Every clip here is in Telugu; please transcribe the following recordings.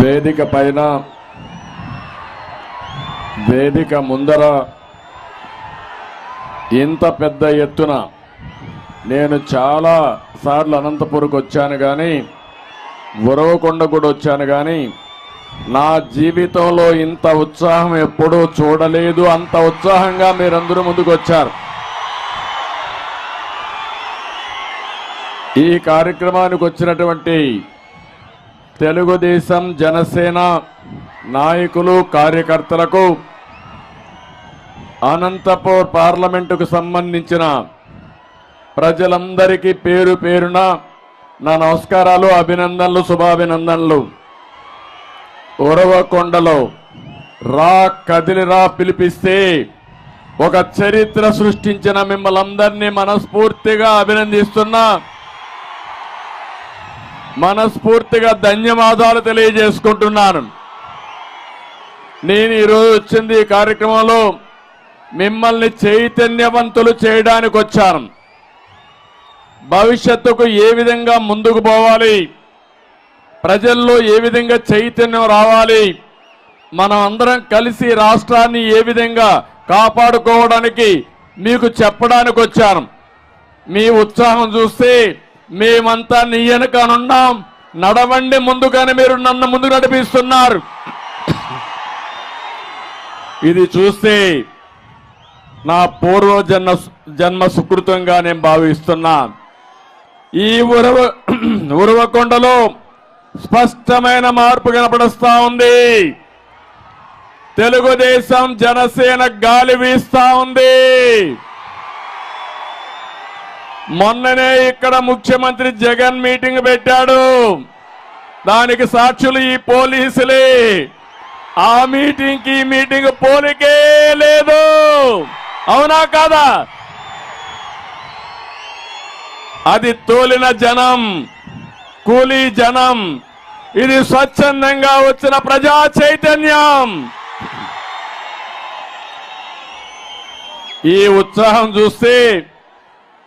వేదిక పైన వేదిక ముందర ఇంత పెద్ద ఎత్తున నేను చాలా సార్లు అనంతపురకు వచ్చాను కానీ ఉరవకొండ కూడా వచ్చాను కానీ నా జీవితంలో ఇంత ఉత్సాహం ఎప్పుడూ చూడలేదు. అంత ఉత్సాహంగా మీరందరూ ముందుకు వచ్చారు. ఈ కార్యక్రమానికి వచ్చినటువంటి తెలుగుదేశం జనసేన నాయకులు కార్యకర్తలకు అనంతపూర్ పార్లమెంటుకు సంబంధించిన ప్రజలందరికీ పేరు పేరున నా నమస్కారాలు, అభినందనలు, శుభాభినందనలు. ఉరవకొండలో రా కదిలిరా పిలిపిస్తే ఒక చరిత్ర సృష్టించిన మిమ్మల్ని అందరినీ మనస్ఫూర్తిగా అభినందిస్తున్నా, మనస్ఫూర్తిగా ధన్యవాదాలు తెలియజేసుకుంటున్నాను. నేను ఈరోజు వచ్చింది ఈ కార్యక్రమంలో మిమ్మల్ని చైతన్యవంతులు చేయడానికి వచ్చాను. భవిష్యత్తుకు ఏ విధంగా ముందుకు పోవాలి, ప్రజల్లో ఏ విధంగా చైతన్యం రావాలి, మనం అందరం కలిసి రాష్ట్రాన్ని ఏ విధంగా కాపాడుకోవడానికి మీకు చెప్పడానికి వచ్చాను. మీ ఉత్సాహం చూస్తే మేమంతా నీ వెనకనున్నాం, నడవండి ముందుగానే మీరు నన్ను ముందు నడిపిస్తున్నారు. ఇది చూస్తే నా జన్మ సుకృతంగా నేను భావిస్తున్నా. ఈ ఉరవకొండలో స్పష్టమైన మార్పు కనపడుస్తా ఉంది. తెలుగుదేశం జనసేన గాలి వీస్తా ఉంది. మొన్ననే ఇక్కడ ముఖ్యమంత్రి జగన్ మీటింగ్ పెట్టాడు. దానికి సాక్షులు ఈ పోలీసులే. ఆ మీటింగ్ కి మీటింగ్ పోలికే లేదు. అవునా కాదా? అది తోలిన జనం, కూలీ జనం. ఇది స్వచ్ఛందంగా వచ్చిన ప్రజా చైతన్యం. ఈ ఉత్సాహం చూస్తే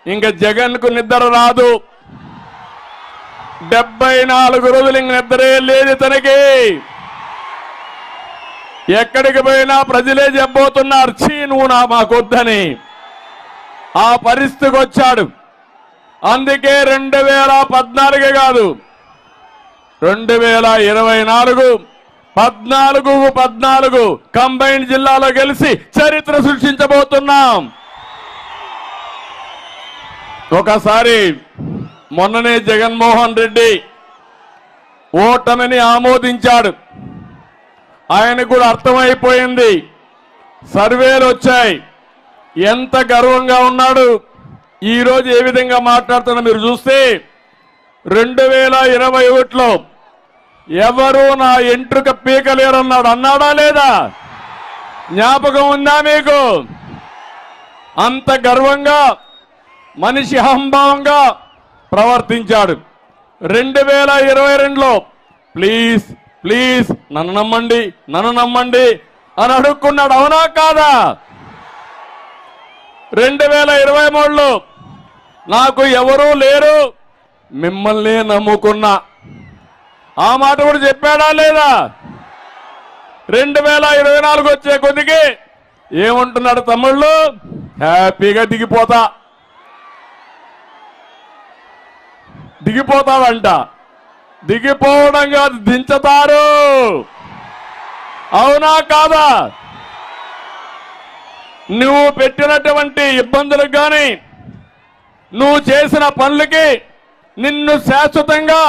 ఇంకా జగన్ కు నిద్ర రాదు. 74 రోజులు ఇంక నిద్రే లేదు తనకి. ఎక్కడికి పోయినా ప్రజలే చెప్పబోతున్నారు, చీ నువ్వు మాకొద్దని. ఆ పరిస్థితికి వచ్చాడు. అందుకే 2014 కాదు, 2024 14 కంబైన్డ్ జిల్లాలో గెలిచి చరిత్ర సృష్టించబోతున్నాం. ఒకసారి మొన్ననే జగన్మోహన్ రెడ్డి ఓటమిని ఆమోదించాడు. ఆయనకు కూడా అర్థమైపోయింది. సర్వేలు వచ్చాయి, ఎంత గర్వంగా ఉన్నాడు. ఈరోజు ఏ విధంగా మాట్లాడుతున్నా మీరు చూస్తే 2021లో ఎవరు నా ఎంట్రుక పీకలేరన్నాడు. అన్నాడా లేదా? జ్ఞాపకం ఉందా మీకు? అంత గర్వంగా మనిషి అహంభావంగా ప్రవర్తించాడు. 2022లో ప్లీజ్ ప్లీజ్ నన్ను నమ్మండి, నన్ను నమ్మండి అని అడుక్కున్నాడు. అవునా కాదా? 2023లో నాకు ఎవరూ లేరు, మిమ్మల్ని నమ్ముకున్నా. ఆ మాట కూడా చెప్పాడా లేదా? 2024 వచ్చే కొద్దికి ఏమంటున్నాడు తమ్ముళ్ళు? హ్యాపీగా దిగిపోతాడంట. దిగిపోవడం కాదు, దించుతారు. అవునా కాదా? నువ్వు పెట్టినటువంటి ఇబ్బందులకు కానీ నువ్వు చేసిన పనులకి నిన్ను శాశ్వతంగా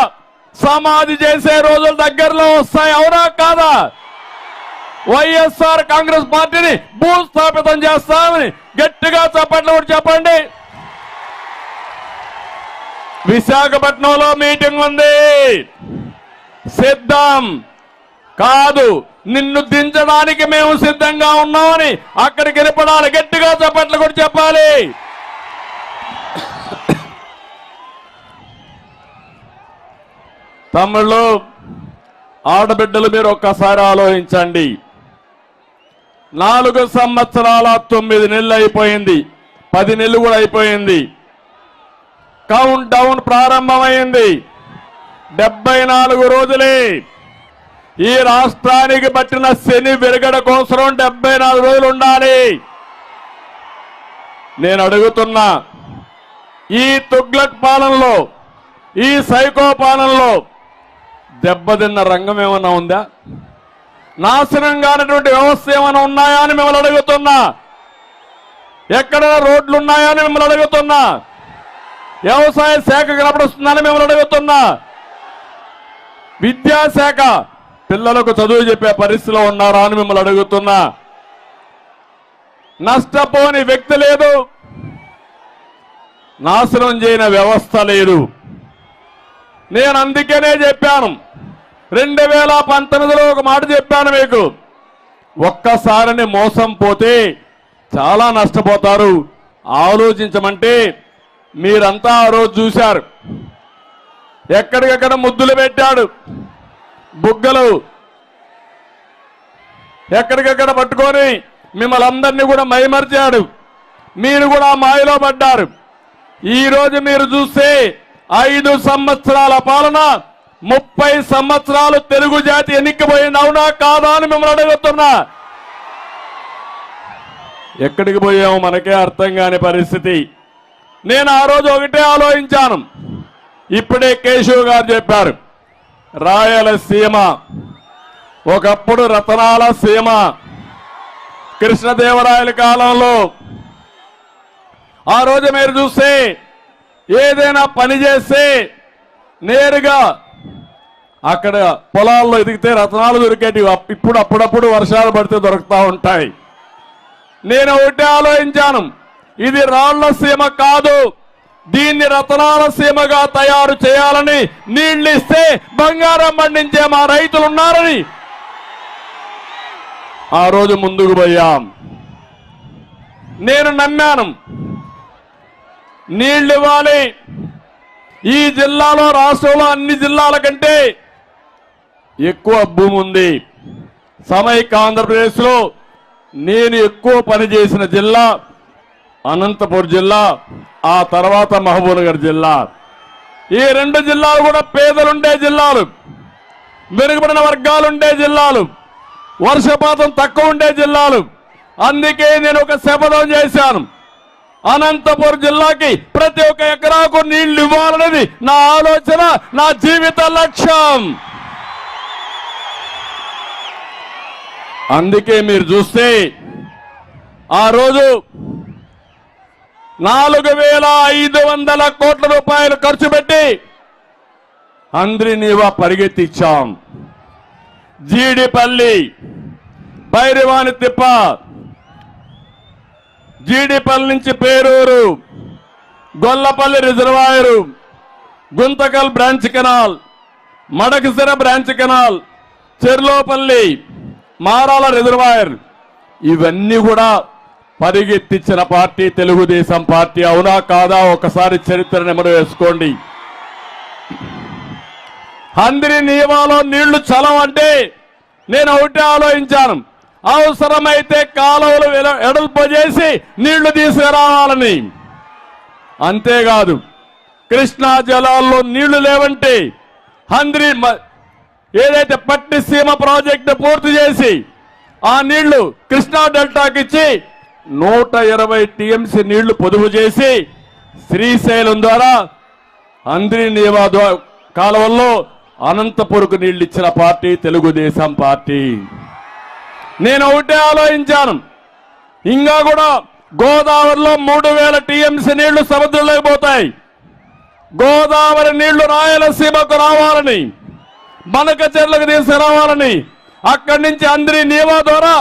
సమాధి చేసే రోజులు దగ్గరలో వస్తాయి. అవునా కాదా? వైఎస్ఆర్ కాంగ్రెస్ పార్టీని భూస్థాపితం చేస్తామని గట్టిగా చప్పట్లు కూడా చెప్పండి. విశాఖపట్నంలో మీటింగ్ ఉంది. సిద్ధం కాదు, నిన్ను దించడానికి మేము సిద్ధంగా ఉన్నామని అక్కడికి వెళ్ళిపడాలి. గట్టిగా చప్పట్లు కూడా చెప్పాలి. తమ్ముళ్ళు, ఆడబిడ్డలు, మీరు ఒక్కసారి ఆలోచించండి. 4 సంవత్సరాల 9 నెలలు అయిపోయింది, 10 నెలలు కూడా అయిపోయింది. కౌంట్ డౌన్ ప్రారంభమైంది. 74 రోజులే. ఈ రాష్ట్రానికి పట్టిన శని విరగడ కోసం 74 రోజులు ఉండాలి. నేను అడుగుతున్నా, ఈ తుగ్లక్ పాలనలో, ఈ సైకో పాలనలో దెబ్బతిన్న రంగం ఏమన్నా ఉందా? నాశనం కానటువంటి వ్యవస్థ ఏమైనా ఉన్నాయా అని మిమ్మల్ని అడుగుతున్నా. ఎక్కడ రోడ్లు ఉన్నాయా అని మిమ్మల్ని అడుగుతున్నా. వ్యవసాయ శాఖ కనపడుస్తుందని మిమ్మల్ని అడుగుతున్నా. విద్యాశాఖ పిల్లలకు చదువు చెప్పే పరిస్థితిలో ఉన్నారా అని మిమ్మల్ని అడుగుతున్నా. నష్టపోని వ్యక్తి లేదు, నాశనం చేయని వ్యవస్థ లేదు. నేను అందుకనే చెప్పాను, 2019లో ఒక మాట చెప్పాను మీకు, ఒక్కసారిని మోసం పోతే చాలా నష్టపోతారు, ఆలోచించమంటే మీరంతా ఆ రోజు చూశారు. ఎక్కడికెక్కడ ముద్దులు పెట్టాడు, బుగ్గలు ఎక్కడికెక్కడ పట్టుకొని మిమ్మల్ని అందరినీ కూడా మైమర్చాడు. మీరు కూడా మాయలో పడ్డారు. ఈ రోజు మీరు చూస్తే 5 సంవత్సరాల పాలన, 30 సంవత్సరాలు తెలుగు జాతి ఎన్నికపోయింది, అవునా కాదా అని మిమ్మల్ని అడుగుతున్నా. ఎక్కడికి పోయామో మనకే అర్థం కాని పరిస్థితి. నేను ఆ రోజు ఒకటే ఆలోచించాను. ఇప్పుడే కేశవ్ గారు చెప్పారు, రాయలసీమ ఒకప్పుడు రతనాల సీమ. కృష్ణదేవరాయల కాలంలో ఆ రోజు మీరు చూస్తే ఏదైనా పని చేస్తే నేరుగా అక్కడ పొలాల్లో ఎదిగితే రతనాలు దొరికేటివి. ఇప్పుడు అప్పుడప్పుడు వర్షాలు పడితే దొరుకుతూ ఉంటాయి. నేను ఒకటే ఆలోచించాను, ఇది రాళ్ల సీమ కాదు, దీన్ని రతనాల సీమగా తయారు చేయాలని, నీళ్లు ఇస్తే బంగారం పండించే మా రైతులు ఉన్నారని ఆ రోజు ముందుకు పోయాం. నేను నమ్మాను, నీళ్లు ఇవ్వాలి. ఈ జిల్లాలో, రాష్ట్రంలో అన్ని జిల్లాల కంటే ఎక్కువ భూమి ఉంది. సమైక్య ఆంధ్రప్రదేశ్లో నేను ఎక్కువ పనిచేసిన జిల్లా అనంతపురం జిల్లా, ఆ తర్వాత మహబూబ్నగర్ జిల్లా. ఈ 2 జిల్లాలు కూడా పేదలుండే జిల్లాలు, వెనుకబడిన వర్గాలుండే జిల్లాలు, వర్షపాతం తక్కువ ఉండే జిల్లాలు. అందుకే నేను ఒక శపథం చేశాను, అనంతపురం జిల్లాకి ప్రతి ఒక్క ఎకరాకు నీళ్లు ఇవ్వాలనేది నా ఆలోచన, నా జీవిత లక్ష్యం. అందుకే మీరు చూస్తే ఆ రోజు 4500 కోట్ల రూపాయలు ఖర్చు పెట్టి అంద్రినీవా పరిగెత్తిచ్చాం. జీడిపల్లి, భైరవాని తిప్ప, జీడిపల్లి నుంచి Peruru, Gollapalli reservoir, Guntakal branch canal, Madakasira branch canal, Cherlopalli, Marala reservoir, ఇవన్నీ కూడా పరిగెత్తించిన పార్టీ తెలుగుదేశం పార్టీ. అవునా కాదా? ఒకసారి చరిత్ర నెమరు వేసుకోండి. అందరి నియమాలో నీళ్లు చలవంటే నేను ఒకటే ఆలోచించాను, అవసరమైతే కాలువలు ఎడల్పు చేసి నీళ్లు తీసుకురావాలని. అంతేకాదు, కృష్ణా జలాల్లో నీళ్లు లేవంటే హంద్రి ఏదైతే పట్టిసీమ ప్రాజెక్టు పూర్తి చేసి ఆ నీళ్లు కృష్ణా డెల్టాకి ఇచ్చి 120 టీఎంసీ నీళ్లు పొదుపు చేసి శ్రీశైలం ద్వారా అంద్రినీవా కాలువల్లో అనంతపురకు నీళ్లు ఇచ్చిన పార్టీ తెలుగుదేశం పార్టీ. నేను ఒకటే ఆలోచించాను, ఇంకా కూడా గోదావరిలో 3000 టీఎంసీ నీళ్లు సముద్రంలోకి పోతాయి. గోదావరి నీళ్లు రాయలసీమకు రావాలని, బనకచెర్లకు తీసుకురావాలని, అక్కడి నుంచి అంద్రినీవా ద్వారా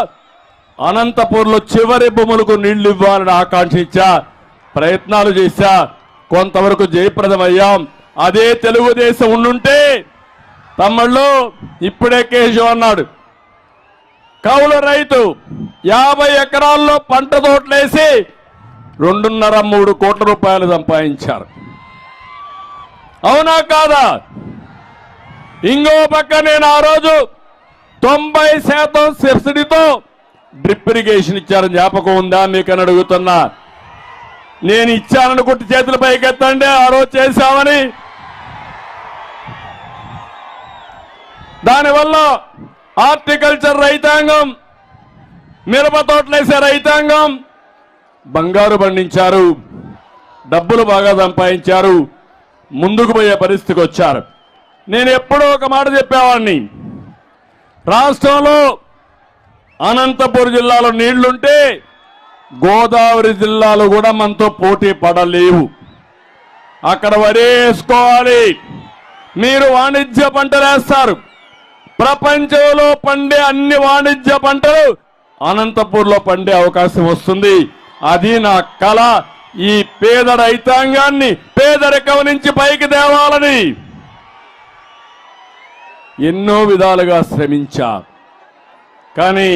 అనంతపూర్లో చివరి భూములకు నీళ్లు ఇవ్వాలని ఆకాంక్షించా, ప్రయత్నాలు చేశా, కొంతవరకు జయప్రదమయ్యాం. అదే తెలుగుదేశం ఉండుంటే తమ్ముళ్ళు, ఇప్పుడే కేశవ్ అన్నాడు, కౌలు రైతు 50 ఎకరాల్లో పంట తోటలేసి 2.5-3 కోట్ల రూపాయలు సంపాదించారు. అవునా కాదా? ఇంకో పక్క నేను ఆ రోజు 90% సబ్సిడీతో డ్రిప్ ఇరిగేషన్ ఇచ్చారని జ్ఞాపకం ఉందా మీకని అడుగుతున్నా. నేను ఇచ్చాననుకుంటే చేతుల పైకెత్తండి, ఆ రోజు చేశామని. దానివల్ల హార్టికల్చర్ రైతాంగం, మిరప తోటలేసే రైతాంగం బంగారు పండించారు, డబ్బులు బాగా సంపాదించారు, ముందుకు పోయే పరిస్థితికి వచ్చారు. నేను ఎప్పుడో ఒక మాట చెప్పేవాడిని, రాష్ట్రంలో అనంతపురం జిల్లాలో నీళ్లుంటే గోదావరి జిల్లాలో కూడా మనతో పోటీ పడలేవు. అక్కడ వరేసుకోవాలి. మీరు వాణిజ్య పంటలు వేస్తారు, ప్రపంచంలో పండే అన్ని వాణిజ్య పంటలు అనంతపూర్లో పండే అవకాశం వస్తుంది. అది నా కళ. ఈ పేద రైతాంగాన్ని పేదరికం నుంచి పైకి తేవాలని ఎన్నో విధాలుగా శ్రమించా. కానీ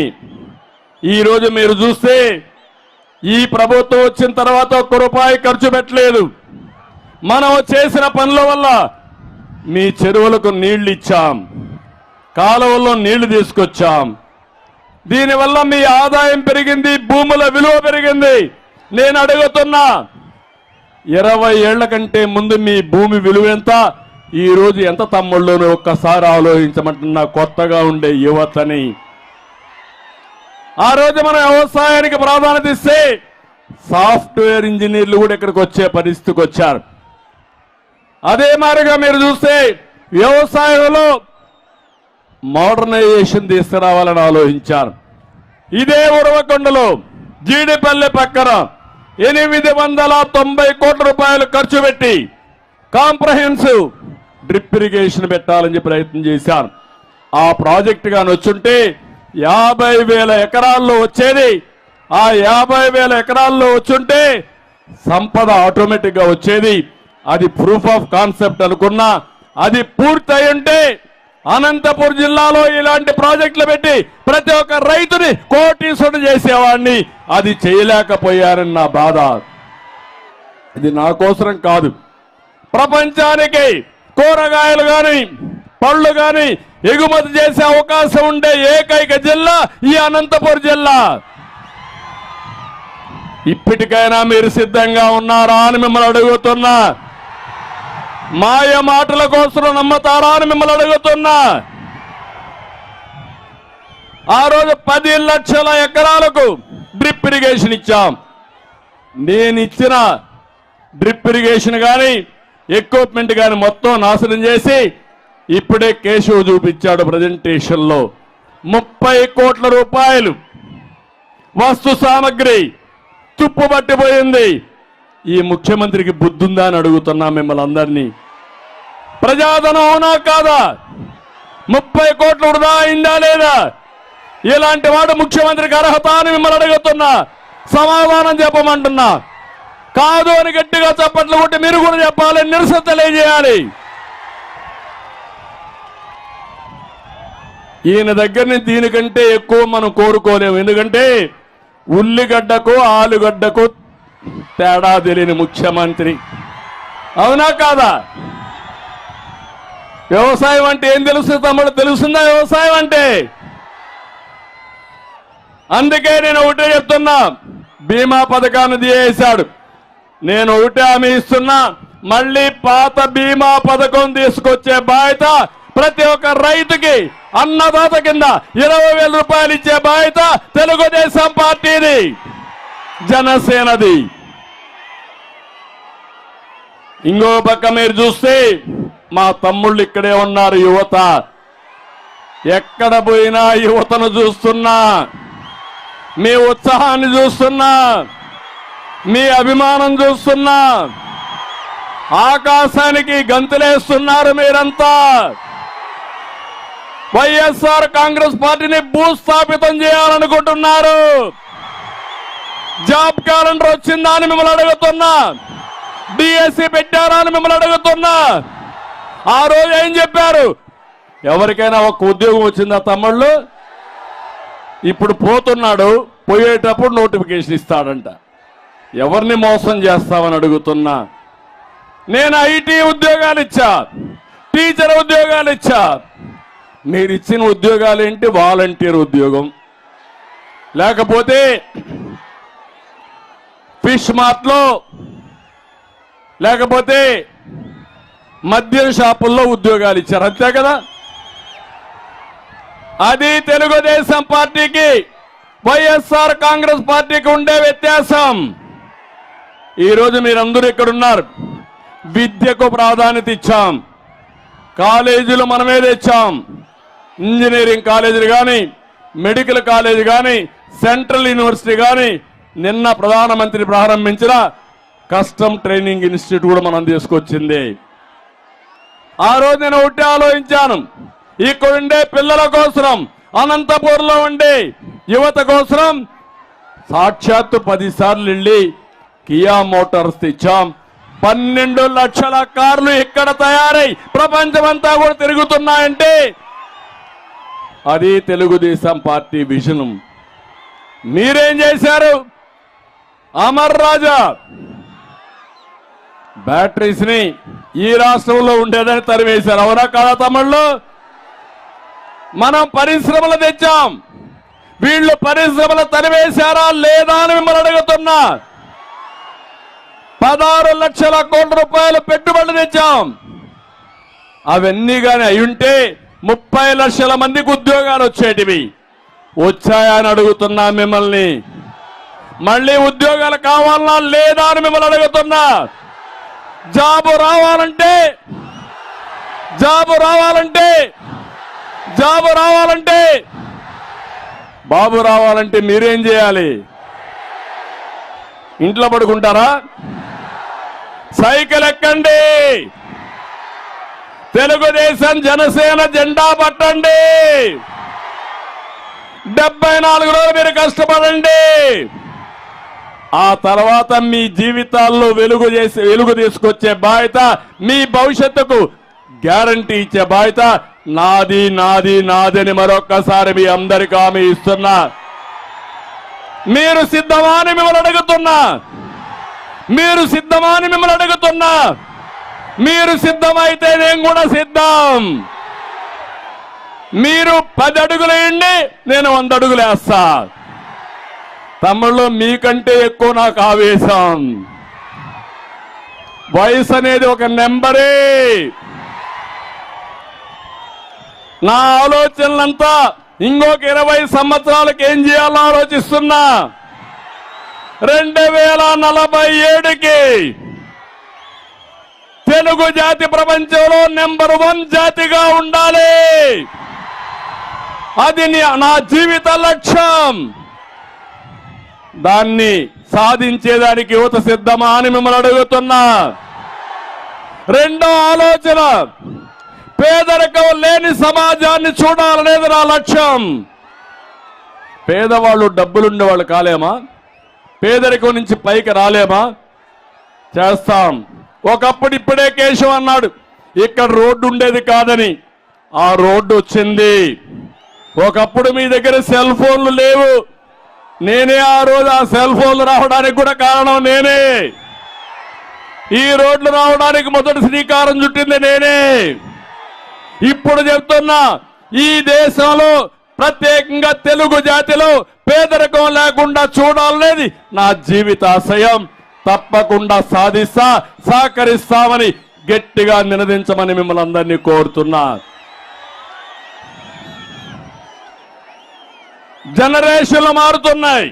ఈరోజు మీరు చూస్తే ఈ ప్రభుత్వం వచ్చిన తర్వాత ఒక్క రూపాయి ఖర్చు పెట్టలేదు. మనం చేసిన పనుల వల్ల మీ చెరువులకు నీళ్లు ఇచ్చాం, కాలువల్లో నీళ్లు తీసుకొచ్చాం. దీనివల్ల మీ ఆదాయం పెరిగింది, భూముల విలువ పెరిగింది. నేను అడుగుతున్నా, 20 ఏళ్ల కంటే ముందు మీ భూమి విలువ ఎంత, ఈ రోజు ఎంత తమ్ముళ్ళను ఒక్కసారి ఆలోచించమంటున్నా కొత్తగా ఉండే యువతని. ఆ రోజు మనం వ్యవసాయానికి ప్రాధాన్యత ఇస్తే సాఫ్ట్వేర్ ఇంజనీర్లు కూడా ఇక్కడికి వచ్చే పరిస్థితికి వచ్చారు. అదే మాదిరిగా మీరు చూస్తే వ్యవసాయంలో మోడర్నైజేషన్ తీసుకురావాలని ఆలోచించారు. ఇదే ఉరవకొండలో జీడిపల్లె పక్కన 890 కోట్ల రూపాయలు ఖర్చు పెట్టి కాంప్రహెన్సివ్ డ్రిప్ ఇరిగేషన్ పెట్టాలని చెప్పి ప్రయత్నం చేశారు. ఆ ప్రాజెక్టు గాని వచ్చుంటే 50,000 ఎకరాల్లో వచ్చేది. ఆ 50,000 ఎకరాల్లో వచ్చుంటే సంపద ఆటోమేటిక్ గా వచ్చేది. అది ప్రూఫ్ ఆఫ్ కాన్సెప్ట్ అనుకున్నా. అది పూర్తయి ఉంటే అనంతపురం జిల్లాలో ఇలాంటి ప్రాజెక్టులు పెట్టి ప్రతి ఒక్క రైతుని కోటీశ్వరుడు చేసేవాడిని. అది చేయలేకపోయారని నా బాధ. ఇది నా కోసరం కాదు, ప్రపంచానికి కూరగాయలు గాని పళ్ళు గాని ఎగుమతి చేసే అవకాశం ఉండే ఏకైక జిల్లా ఈ అనంతపురం జిల్లా. ఇప్పటికైనా మీరు సిద్ధంగా ఉన్నారా అని మిమ్మల్ని అడుగుతున్నా. మాయ మాటల కోసం నమ్మతారా అని మిమ్మల్ని అడుగుతున్నా. ఆ రోజు 10 లక్షల ఎకరాలకు డ్రిప్ ఇరిగేషన్ ఇచ్చాం. నేను ఇచ్చిన డ్రిప్ ఇరిగేషన్ కానీ ఎక్విప్మెంట్ కానీ మొత్తం నాశనం చేసి ఇప్పుడే కేశవ్ చూపించాడు ప్రజెంటేషన్ లో 30 కోట్ల రూపాయలు వస్తు సామగ్రి తుప్పుపట్టిపోయింది. ఈ ముఖ్యమంత్రికి బుద్ధుందా అని అడుగుతున్నా మిమ్మల్ని అందరినీ. ప్రజాధనం అవునా కాదా? 30 కోట్లు వృధా అయిందా లేదా? ఇలాంటి వాడు ముఖ్యమంత్రికి అర్హత అని మిమ్మల్ని అడుగుతున్నా. సమాధానం చెప్పమంటున్నా. కాదు అని గట్టిగా చప్పట్లు కొట్టి మీరు కూడా చెప్పాలి, నిరసన తెలియజేయాలి. ఈయన దగ్గర నుంచి దీనికంటే ఎక్కువ మనం కోరుకోలేము. ఎందుకంటే ఉల్లిగడ్డకు ఆలుగడ్డకు తేడా తెలియని ముఖ్యమంత్రి. అవునా కాదా? వ్యవసాయం అంటే ఏం తెలుస్తుంది తమ్ముడు? తెలుస్తుందా వ్యవసాయం అంటే? అందుకే నేను ఒకటే చెప్తున్నా, బీమా పథకాన్ని తీసేశాడు. నేను ఒకటే హామీ ఇస్తున్నా, మళ్ళీ పాత బీమా పథకం తీసుకొచ్చే బాధ్యత ప్రతి ఒక్క రైతుకి అన్నదాత కింద 20,000 రూపాయలు ఇచ్చే బాధ్యత తెలుగుదేశం పార్టీది, జనసేనది. ఇంకో పక్క మీరు చూస్తే మా తమ్ముళ్ళు ఇక్కడే ఉన్నారు. యువత ఎక్కడ పోయినా యువతను చూస్తున్నా, మీ ఉత్సాహాన్ని చూస్తున్నా, మీ అభిమానం చూస్తున్నా. ఆకాశానికి గంతులేస్తున్నారు మీరంతా. వైఎస్ఆర్ కాంగ్రెస్ పార్టీని భూస్థాపితం చేయాలనుకుంటున్నారు. జాబ్ క్యాలెండర్ వచ్చిందా అని మిమ్మల్ని అడుగుతున్నా. డిఎస్సి పెట్టారా అని మిమ్మల్ని అడుగుతున్నా. ఆ రోజు ఏం చెప్పారు? ఎవరికైనా ఒక ఉద్యోగం వచ్చిందా తమ్ముళ్ళు? ఇప్పుడు పోతున్నాడు, పోయేటప్పుడు నోటిఫికేషన్ ఇస్తాడంట. ఎవరిని మోసం చేస్తామని అడుగుతున్నా. నేను ఐటీ ఉద్యోగాలు ఇచ్చా, టీచర్ ఉద్యోగాలు ఇచ్చా. మీరు ఇచ్చిన ఉద్యోగాలు ఏంటి? వాలంటీర్ ఉద్యోగం, లేకపోతే ఫిష్ మార్ట్లో, లేకపోతే మద్యం షాపుల్లో ఉద్యోగాలు ఇచ్చారు. అంతే కదా? అది తెలుగుదేశం పార్టీకి వైఎస్ఆర్ కాంగ్రెస్ పార్టీకి ఉండే వ్యత్యాసం. ఈరోజు మీరందరూ ఇక్కడ ఉన్నారు. విద్యకు ప్రాధాన్యత ఇచ్చాం, కాలేజీలు మనమే తెచ్చాం. ఇంజనీరింగ్ కాలేజీలు కానీ, మెడికల్ కాలేజీ కానీ, సెంట్రల్ యూనివర్సిటీ కానీ, నిన్న ప్రధానమంత్రి ప్రారంభించిన కస్టమ్ ట్రైనింగ్ ఇన్స్టిట్యూట్ కూడా మనం తీసుకొచ్చింది. ఆ రోజు నేను ఒకటి ఆలోచించాను, ఇక్కడుండే పిల్లల కోసం, అనంతపూర్లో ఉండే యువత కోసం సాక్షాత్తు 10 సార్లు వెళ్ళి కియా మోటార్స్ తెచ్చాం. 12 లక్షల కార్లు ఇక్కడ తయారై ప్రపంచమంతా కూడా తిరుగుతున్నాయంటే అది తెలుగుదేశం పార్టీ విజన్. మీరేం చేశారు? అమర్ రాజా బ్యాటరీస్ ని ఈ రాష్ట్రంలో ఉండేదని తరివేశారు. అవునా కాదా తమిళ్లో? మనం పరిశ్రమలు తెచ్చాం. వీళ్ళు పరిశ్రమలు తరివేశారా లేదా అని మిమ్మల్ని అడుగుతున్నా. 16 లక్షల కోట్ల రూపాయలు పెట్టుబడులు తెచ్చాం. అవన్నీ కానీ అయ్యుంటే 30 లక్షల మందికి ఉద్యోగాలు వచ్చేటివి. వచ్చాయా అని అడుగుతున్నా మిమ్మల్ని. మళ్ళీ ఉద్యోగాలు కావాలన్నా లేదా అని మిమ్మల్ని అడుగుతున్నా. జాబు రావాలంటే బాబు రావాలంటే మీరేం చేయాలి? ఇంట్లో పడుకుంటారా? సైకిల్ ఎక్కండి, తెలుగుదేశం జనసేన జెండా పట్టండి, 74 రోజులు మీరు కష్టపడండి. ఆ తర్వాత మీ జీవితాల్లో వెలుగు తీసుకొచ్చే బాధ్యత, మీ భవిష్యత్తుకు గ్యారంటీ ఇచ్చే బాధ్యత నాది అని మరొక్కసారి మీ అందరికీ హామీ ఇస్తున్నా. మీరు సిద్ధమా అని మిమ్మల్ని అడుగుతున్నా. మీరు సిద్ధమైతే నేను కూడా సిద్ధం. మీరు 10 అడుగులు వేయండి, నేను 100 అడుగులు వేస్తా. తమ్ముళ్ళు, మీకంటే ఎక్కువ నాకు ఆవేశం. వయసు అనేది ఒక నెంబరే. నా ఆలోచనలంతా ఇంకొక 20 సంవత్సరాలకు ఏం చేయాలో ఆలోచిస్తున్నా. 2047కి తెలుగు జాతి ప్రపంచంలో నెంబర్ 1 జాతిగా ఉండాలి. అది నా జీవిత లక్ష్యం. దాన్ని సాధించేదానికి యువత సిద్ధమా అని మిమ్మల్ని అడుగుతున్నా. రెండో ఆలోచన, పేదరికం లేని సమాజాన్ని చూడాలనేది నా లక్ష్యం. పేదవాళ్ళు డబ్బులుండే వాళ్ళు కాలేమా? పేదరికం నుంచి పైకి రాలేమా? చేస్తాం. ఒకప్పుడు ఇప్పుడే కేశవ్ అన్నాడు ఇక్కడ రోడ్డు ఉండేది కాదని. ఆ రోడ్డు వచ్చింది. ఒకప్పుడు మీ దగ్గర సెల్ ఫోన్లు లేవు. నేనే ఆ రోజు ఆ సెల్ ఫోన్లు రావడానికి కూడా కారణం నేనే. ఈ రోడ్లు రావడానికి మొదటి శ్రీకారం చుట్టింది నేనే. ఇప్పుడు చెప్తున్నా, ఈ దేశంలో ప్రత్యేకంగా తెలుగు జాతిలో పేదరికం లేకుండా చూడాలనేది నా జీవితాశయం. తప్పకుండా సాధిస్తా, సహకరిస్తామని గట్టిగా నినదించమని మిమ్మల్ని అందరినీ కోరుతున్నా. జనరేషన్లు మారుతున్నాయి.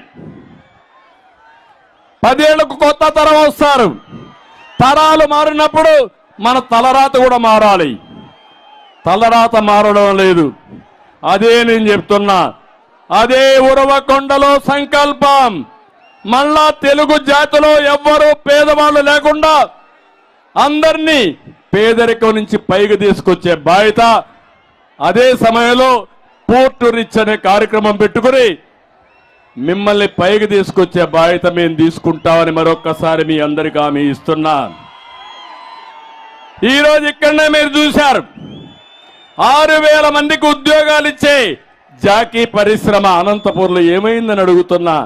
10 ఏళ్లకు కొత్త తరం వస్తారు. తరాలు మారినప్పుడు మన తలరాత కూడా మారాలి. తలరాత మారడం లేదు. అదే నేను చెప్తున్నా. అదే ఉరవకొండలో సంకల్పం. మళ్ళా తెలుగు జాతిలో ఎవ్వరూ పేదవాళ్ళు లేకుండా అందరినీ పేదరికం నుంచి పైకి తీసుకొచ్చే బాధ్యత, అదే సమయంలో పోర్టు రిచ్ అనే కార్యక్రమం పెట్టుకుని మిమ్మల్ని పైకి తీసుకొచ్చే బాధ్యత మేము తీసుకుంటామని మరొక్కసారి మీ అందరికీ హామీ ఇస్తున్నా. ఈరోజు ఇక్కడనే మీరు చూశారు, 6000 మందికి ఉద్యోగాలు ఇచ్చే జాకీ పరిశ్రమ అనంతపూర్లో ఏమైందని అడుగుతున్నా.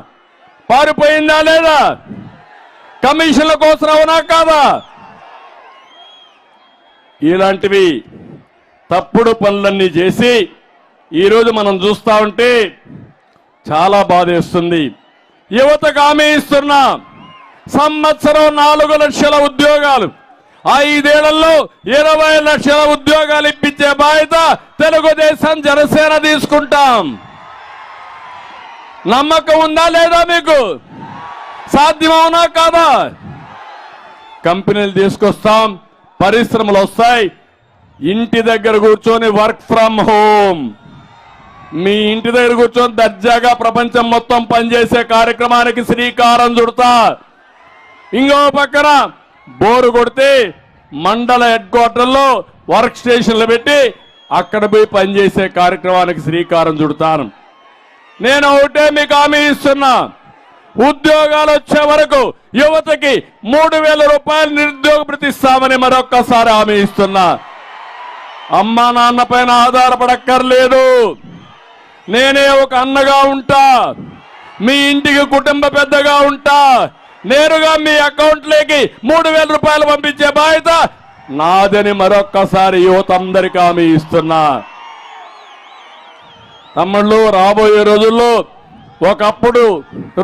పారిపోయిందా లేదా? కమిషన్ల కోసం అవునా కాదా? ఇలాంటివి తప్పుడు పనులన్నీ చేసి ఈరోజు మనం చూస్తా ఉంటే చాలా బాధేస్తుంది. యువతకు హామీ ఇస్తున్నా, సంవత్సరం 4 లక్షల ఉద్యోగాలు, 5 ఏళ్లలో 20 లక్షల ఉద్యోగాలు ఇప్పించే బాధ్యత తెలుగుదేశం జనసేన తీసుకుంటాం. నమ్మకం ఉందా లేదా మీకు? సాధ్యమవునా కాదా? కంపెనీలు తీసుకొస్తాం, పరిశ్రమలు వస్తాయి. ఇంటి దగ్గర కూర్చొని వర్క్ ఫ్రమ్ హోమ్, మీ ఇంటి దగ్గర కూర్చొని దర్జాగా ప్రపంచం మొత్తం పనిచేసే కార్యక్రమానికి శ్రీకారం చుడతా. ఇంకో పక్కన బోరు కొడితే మండల హెడ్ క్వార్టర్లో వర్క్ స్టేషన్లు పెట్టి అక్కడ పోయి పనిచేసే కార్యక్రమానికి శ్రీకారం చుడతాను. నేను ఒకటే మీకు హామీ ఇస్తున్నా, ఉద్యోగాలు వచ్చే వరకు యువతకి 3,000 రూపాయలు నిరుద్యోగ భృతి ఇస్తామని మరొక్కసారి హామీ ఇస్తున్నా. అమ్మా నాన్న పైన ఆధారపడక్కర్లేదు, నేనే ఒక అన్నగా ఉంటా, మీ ఇంటికి కుటుంబ పెద్దగా ఉంటా. నేరుగా మీ అకౌంట్లోకి 3,000 రూపాయలు పంపించే బాధ్యత నాదని మరొక్కసారి యువత అందరికీ హామీ ఇస్తున్నా. తమ్ముళ్ళు, రాబోయే రోజుల్లో ఒకప్పుడు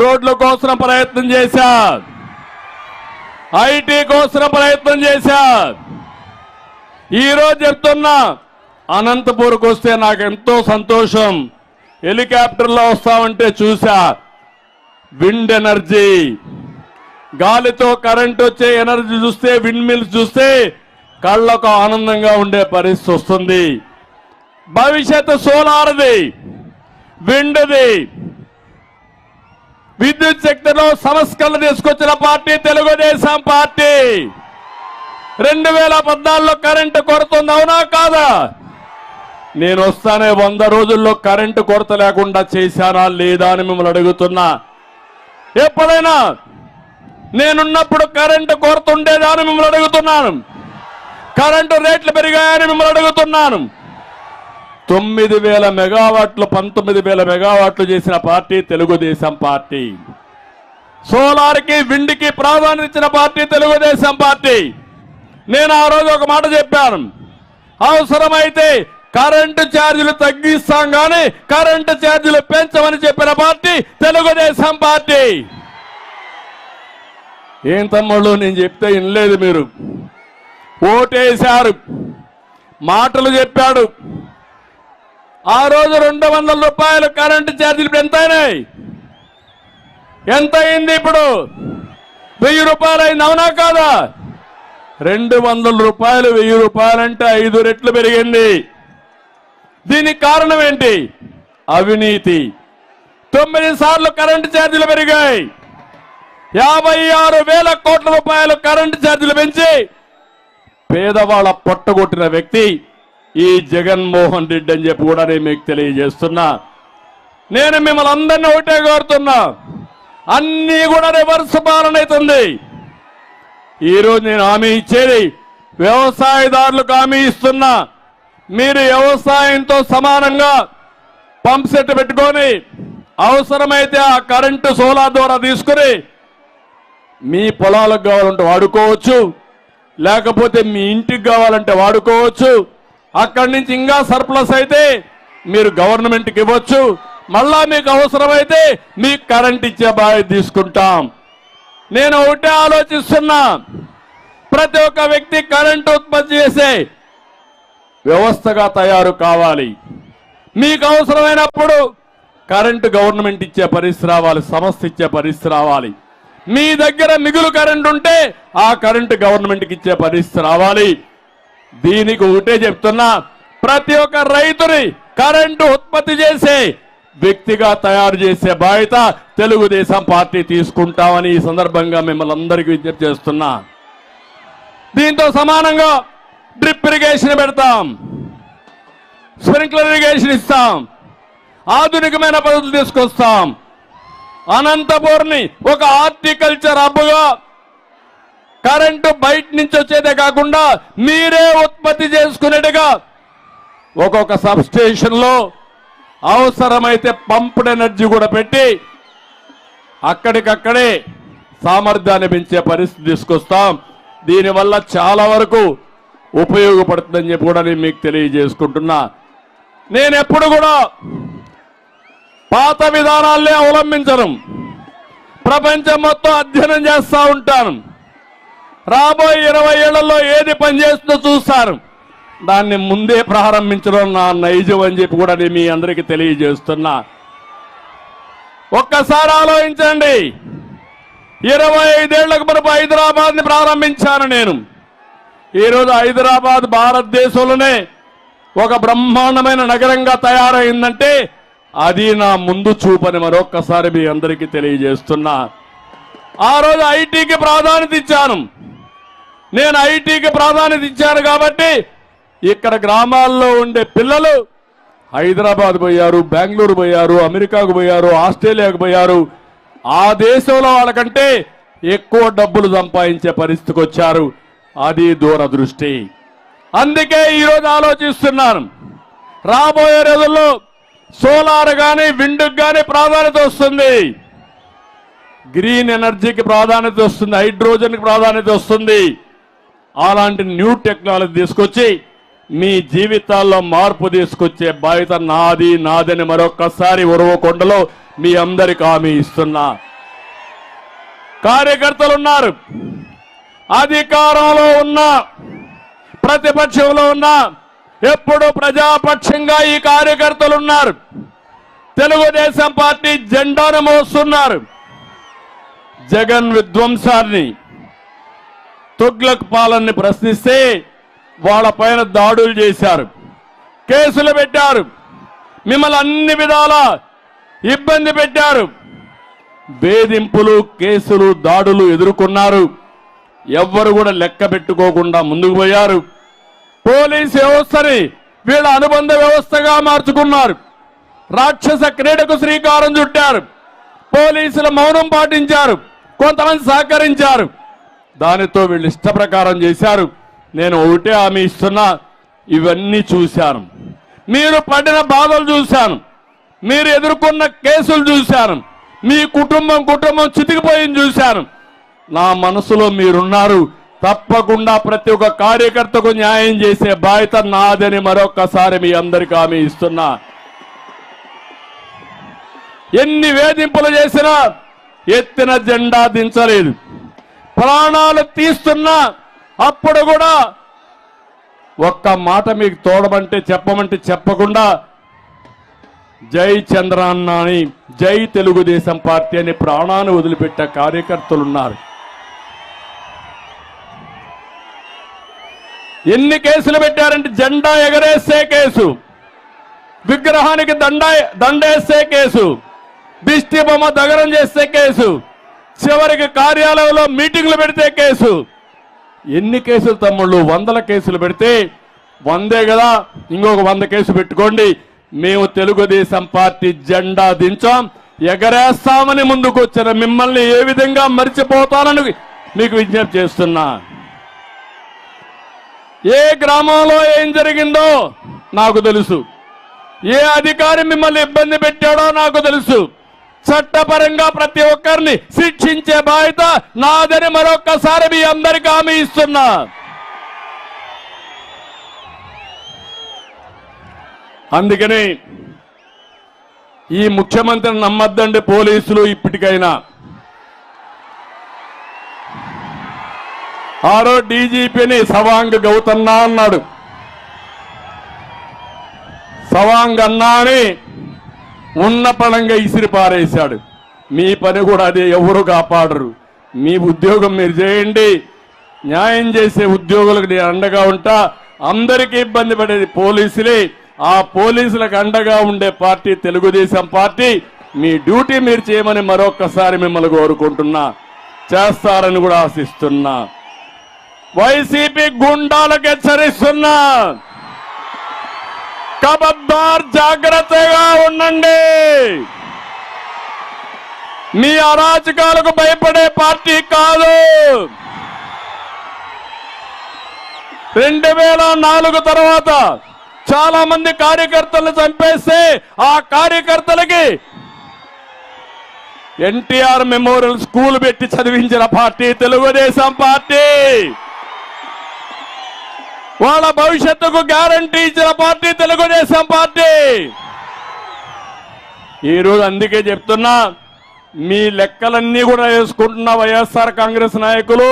రోడ్ల కోసం ప్రయత్నం చేశా, ఐటీ కోసం ప్రయత్నం చేశా. ఈరోజు చెప్తున్నా, అనంతపూర్కి వస్తే నాకు ఎంతో సంతోషం. హెలికాప్టర్లో వస్తామంటే చూసా. విండ్ ఎనర్జీ, గాలితో కరెంట్ వచ్చే ఎనర్జీ చూస్తే, విండ్ మిల్స్ చూస్తే కళ్ళకు ఆనందంగా ఉండే పరిస్థితి వస్తుంది. భవిష్యత్తు సోలార్ది, విండ్ది, విద్యుత్ శక్తిలో సంస్కరణ తీసుకొచ్చిన పార్టీ తెలుగుదేశం పార్టీ. 2014లో కరెంటు కొరతుంది, అవునా కాదా? నేను వస్తానే 100 రోజుల్లో కరెంటు కొరత లేకుండా చేశానా లేదా అని మిమ్మల్ని అడుగుతున్నా. ఎప్పుడైనా నేనున్నప్పుడు కరెంటు కొరత ఉండేదా అని మిమ్మల్ని అడుగుతున్నాను. కరెంటు రేట్లు పెరిగాయని మిమ్మల్ని అడుగుతున్నాను. 9,000 మెగావాట్లు 19,000 మెగావాట్లు చేసిన పార్టీ తెలుగుదేశం పార్టీ. సోలార్కి, విండ్కి ప్రాధాన్యత ఇచ్చిన పార్టీ తెలుగుదేశం పార్టీ. నేను ఆ రోజు ఒక మాట చెప్పాను, అవసరమైతే కరెంటు ఛార్జీలు తగ్గిస్తాం కానీ కరెంటు ఛార్జీలు పెంచమని చెప్పిన పార్టీ తెలుగుదేశం పార్టీ. ఏం తమ్ముళ్ళు, నేను చెప్తే వినలేదు మీరు. ఓటేశారు, మాటలు చెప్పాడు. ఆ రోజు 200 రూపాయలు కరెంటు ఛార్జీలు ఎంత అయినాయి? ఎంత అయింది ఇప్పుడు? 1000 రూపాయలు అయింది, అవునా కాదా? 200 రూపాయలు 1000 రూపాయలంటే 5 రెట్లు పెరిగింది. దీనికి కారణం ఏంటి? అవినీతి. 9 సార్లు కరెంటు ఛార్జీలు పెరిగాయి. 56,000 కోట్ల రూపాయలు కరెంటు ఛార్జీలు పెంచి పేదవాళ్ళ పొట్టగొట్టిన వ్యక్తి ఈ జగన్మోహన్ రెడ్డి అని చెప్పి కూడా నేను మీకు తెలియజేస్తున్నా. నేను మిమ్మల్ని అందరినీ ఒకటే కోరుతున్నా, అన్నీ కూడా రివర్స్ పాలన అవుతుంది. ఈరోజు నేను హామీ ఇచ్చేది వ్యవసాయదారులకు హామీ ఇస్తున్నా. మీరు వ్యవసాయంతో సమానంగా పంప్ సెట్ పెట్టుకొని అవసరమైతే ఆ కరెంటు సోలార్ ద్వారా తీసుకుని మీ పొలాలకు కావాలంటే వాడుకోవచ్చు, లేకపోతే మీ ఇంటికి కావాలంటే వాడుకోవచ్చు. అక్కడి నుంచి ఇంకా సర్ప్లస్ అయితే మీరు గవర్నమెంట్కి ఇవ్వచ్చు. మళ్ళా మీకు అవసరమైతే మీకు కరెంట్ ఇచ్చే బాధ్యత తీసుకుంటాం. నేను ఒకటే ఆలోచిస్తున్నా, ప్రతి ఒక్క వ్యక్తి కరెంటు ఉత్పత్తి చేసే వ్యవస్థగా తయారు కావాలి. మీకు అవసరమైనప్పుడు కరెంటు గవర్నమెంట్ ఇచ్చే పరిస్థితి రావాలి, సంస్థ ఇచ్చే పరిస్థితి రావాలి. మీ దగ్గర మిగులు కరెంటు ఉంటే ఆ కరెంటు గవర్నమెంట్కి ఇచ్చే పరిస్థితి రావాలి. దీనికి ఒకటే చెప్తున్నా, ప్రతి ఒక్క రైతుని కరెంటు ఉత్పత్తి చేసే వ్యక్తిగా తయారు చేసే బాధ్యత తెలుగుదేశం పార్టీ తీసుకుంటామని ఈ సందర్భంగా మిమ్మల్ని అందరికీ విజ్ఞప్తి చేస్తున్నా. దీంతో సమానంగా డ్రిప్ ఇరిగేషన్ పెడతాం, స్ప్రింక్లర్ ఇరిగేషన్ ఇస్తాం, ఆధునికమైన పద్ధతులు తీసుకొస్తాం. అనంతపూర్ని ఒక హార్టికల్చర్ హబ్గా, కరెంటు బయట నుంచి వచ్చేదే కాకుండా మీరే ఉత్పత్తి చేసుకునేట్టుగా ఒక్కొక్క సబ్ స్టేషన్లో అవసరమైతే పంప్డ్ ఎనర్జీ కూడా పెట్టి అక్కడికక్కడే సామర్థ్యాన్ని పెంచే పరిస్థితి తీసుకొస్తాం. దీనివల్ల చాలా వరకు ఉపయోగపడుతుందని చెప్పి కూడా నేను మీకు తెలియజేసుకుంటున్నా. నేను ఎప్పుడు కూడా పాత విధానాలనే అవలంబించను, ప్రపంచం మొత్తం అధ్యయనం చేస్తూ ఉంటాను. రాబోయే 20 ఏళ్లలో ఏది పనిచేస్తుందో చూస్తారు. దాన్ని ముందే ప్రారంభించడం నా నైజం అని చెప్పి కూడా నేను మీ అందరికీ తెలియజేస్తున్నా. ఒక్కసారి ఆలోచించండి. 25 ఏళ్లకు మునుపు హైదరాబాద్ని ప్రారంభించాను నేను. ఈరోజు హైదరాబాద్ భారతదేశంలోనే ఒక బ్రహ్మాండమైన నగరంగా తయారైందంటే అది నా ముందు చూపని మరొక్కసారి మీ అందరికీ తెలియజేస్తున్నా. ఆ రోజు ఐటీకి ప్రాధాన్యత ఇచ్చాను. నేను ఐటీకి ప్రాధాన్యత ఇచ్చాను కాబట్టి ఇక్కడ గ్రామాల్లో ఉండే పిల్లలు హైదరాబాద్ పోయారు, బెంగళూరు పోయారు, అమెరికాకు పోయారు, ఆస్ట్రేలియాకు పోయారు. ఆ దేశంలో వాళ్ళకంటే ఎక్కువ డబ్బులు సంపాదించే పరిస్థితికి వచ్చారు. అది దూరదృష్టి. అందుకే ఈరోజు ఆలోచిస్తున్నాను, రాబోయే రోజుల్లో సోలార్ కానీ విండ్కి కానీ ప్రాధాన్యత వస్తుంది, గ్రీన్ ఎనర్జీకి ప్రాధాన్యత వస్తుంది, హైడ్రోజన్కి ప్రాధాన్యత వస్తుంది. అలాంటి న్యూ టెక్నాలజీ తీసుకొచ్చి మీ జీవితాల్లో మార్పు తీసుకొచ్చే బాధ్యత నాదని మరొక్కసారి ఉరవకొండలో మీ అందరికి హామీ ఇస్తున్నా. కార్యకర్తలు ఉన్నారు, అధికారంలో ఉన్న ప్రతిపక్షంలో ఉన్న ఎప్పుడు ప్రజాపక్షంగా ఈ కార్యకర్తలు ఉన్నారు. తెలుగుదేశం పార్టీ జెండాను మోస్తున్నారు. జగన్ విధ్వంసాన్ని, తుగ్లక్ పాలనని ప్రశ్నిస్తే వాళ్ళ పైన దాడులు చేశారు, కేసులు పెట్టారు, మిమ్మల్ని అన్ని విధాల ఇబ్బంది పెట్టారు. వేధింపులు, కేసులు, దాడులు ఎదుర్కొన్నారు. ఎవ్వరు కూడా లెక్క పెట్టుకోకుండా ముందుకు పోయారు. పోలీసు వ్యవస్థని వీళ్ళ అనుబంధ వ్యవస్థగా మార్చుకున్నారు. రాక్షస క్రీడకు శ్రీకారం చుట్టారు. పోలీసులు మౌనం పాటించారు, కొంతమంది సహకరించారు. దానితో వీళ్ళు ఇష్ట ప్రకారం చేశారు. నేను ఒకటే హామీ ఇస్తున్నా, ఇవన్నీ చూశాను, మీరు పడిన బాధలు చూశాను, మీరు ఎదుర్కొన్న కేసులు చూశాను, మీ కుటుంబం చితికిపోయింది చూశాను. నా మనసులో మీరున్నారు. తప్పకుండా ప్రతి ఒక్క కార్యకర్తకు న్యాయం చేసే బాధ్యత నాదని మరొక్కసారి మీ అందరికీ హామీ ఇస్తున్నా. ఎన్ని వేధింపులు చేసినా ఎత్తిన జెండా దించలేదు. ప్రాణాలు తీస్తున్నా అప్పుడు కూడా ఒక్క మాట మీకు తోడమంటే చెప్పమంటే చెప్పకుండా జై చంద్రన్న అని, జై తెలుగుదేశం పార్టీ అని ప్రాణాన్ని వదిలిపెట్టే కార్యకర్తలు ఉన్నారు. ఎన్ని కేసులు పెట్టారంటే జెండా ఎగరేసే కేసు, విగ్రహానికి దండేసే కేసు, దిష్టి బొమ్మ దగనం చేసే కేసు, చివరికి కార్యాలయంలో మీటింగ్లు పెడితే కేసు. ఎన్ని కేసులు తమ్ముళ్ళు? 100 కేసులు పెడితే 100 కదా, ఇంకొక 100 కేసు పెట్టుకోండి. మేము తెలుగుదేశం పార్టీ జెండా దించాం, ఎగరేస్తామని ముందుకు వచ్చిన మిమ్మల్ని ఏ విధంగా మర్చిపోతానని మీకు విజ్ఞప్తి చేస్తున్నా. ఏ గ్రామంలో ఏం జరిగిందో నాకు తెలుసు, ఏ అధికారి మిమ్మల్ని ఇబ్బంది పెట్టాడో నాకు తెలుసు. చట్టపరంగా ప్రతి ఒక్కరిని శిక్షించే బాధ్యత నాదని మరొక్కసారి మీ అందరికీ హామీ ఇస్తున్నా. అందుకని ఈ ముఖ్యమంత్రిని నమ్మద్దండి పోలీసులు. ఇప్పటికైనా ఆరో డీజీపీని సవాంగ్ గౌతన్నా అన్నాడు. సవాంగ్ అన్నా అని ఉన్న పడంగా ఇసిరి పారేశాడు. మీ పని కూడా అదే, ఎవరు కాపాడరు. మీ ఉద్యోగం మీరు చేయండి. న్యాయం చేసే ఉద్యోగులకు నేను అండగా ఉంటా. అందరికీ ఇబ్బంది పడేది పోలీసులే. ఆ పోలీసులకు అండగా ఉండే పార్టీ తెలుగుదేశం పార్టీ. మీ డ్యూటీ మీరు చేయమని మరొక్కసారి మిమ్మల్ని కోరుకుంటున్నా, చేస్తారని కూడా ఆశిస్తున్నా. వైసీపీ గుండాలకు హెచ్చరిస్తున్నా, ఖబర్దార్, జాగ్రత్తగా ఉండండి. మీ అరాచకాలకు భయపడే పార్టీ కాదు. 2004 తర్వాత చాలా మంది కార్యకర్తలను చంపేస్తే ఆ కార్యకర్తలకి ఎన్టీఆర్ మెమోరియల్ స్కూల్ పెట్టి చదివించిన పార్టీ తెలుగుదేశం పార్టీ. వాళ్ళ భవిష్యత్తుకు గ్యారంటీ ఇచ్చిన పార్టీ తెలుగుదేశం పార్టీ. ఈరోజు అందుకే చెప్తున్నా, మీ లెక్కలన్నీ కూడా వేసుకుంటున్న వైఎస్ఆర్ కాంగ్రెస్ నాయకులు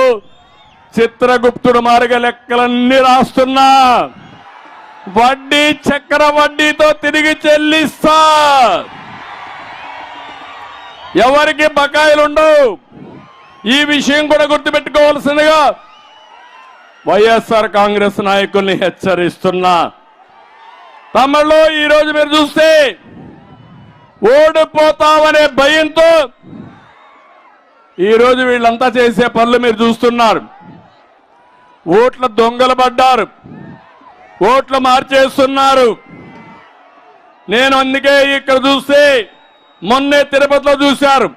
చిత్రగుప్తుడు మార్గ లెక్కలన్నీ రాస్తున్నా. వడ్డీ చక్ర వడ్డీతో తిరిగి చెల్లిస్తా. ఎవరికి బకాయిలు ఉండవు. ఈ విషయం కూడా గుర్తుపెట్టుకోవాల్సిందిగా వైఎస్ఆర్ కాంగ్రెస్ నాయకుల్ని హెచ్చరిస్తున్నా. తమిళలో ఈరోజు మీరు చూస్తే ఓడిపోతామనే భయంతో ఈరోజు వీళ్ళంతా చేసే పనులు మీరు చూస్తున్నారు. ఓట్ల దొంగలు పడ్డారు, ఓట్లు మార్చేస్తున్నారు. నేను అందుకే ఇక్కడ చూస్తే మొన్నే తిరుపతిలో చూశారు,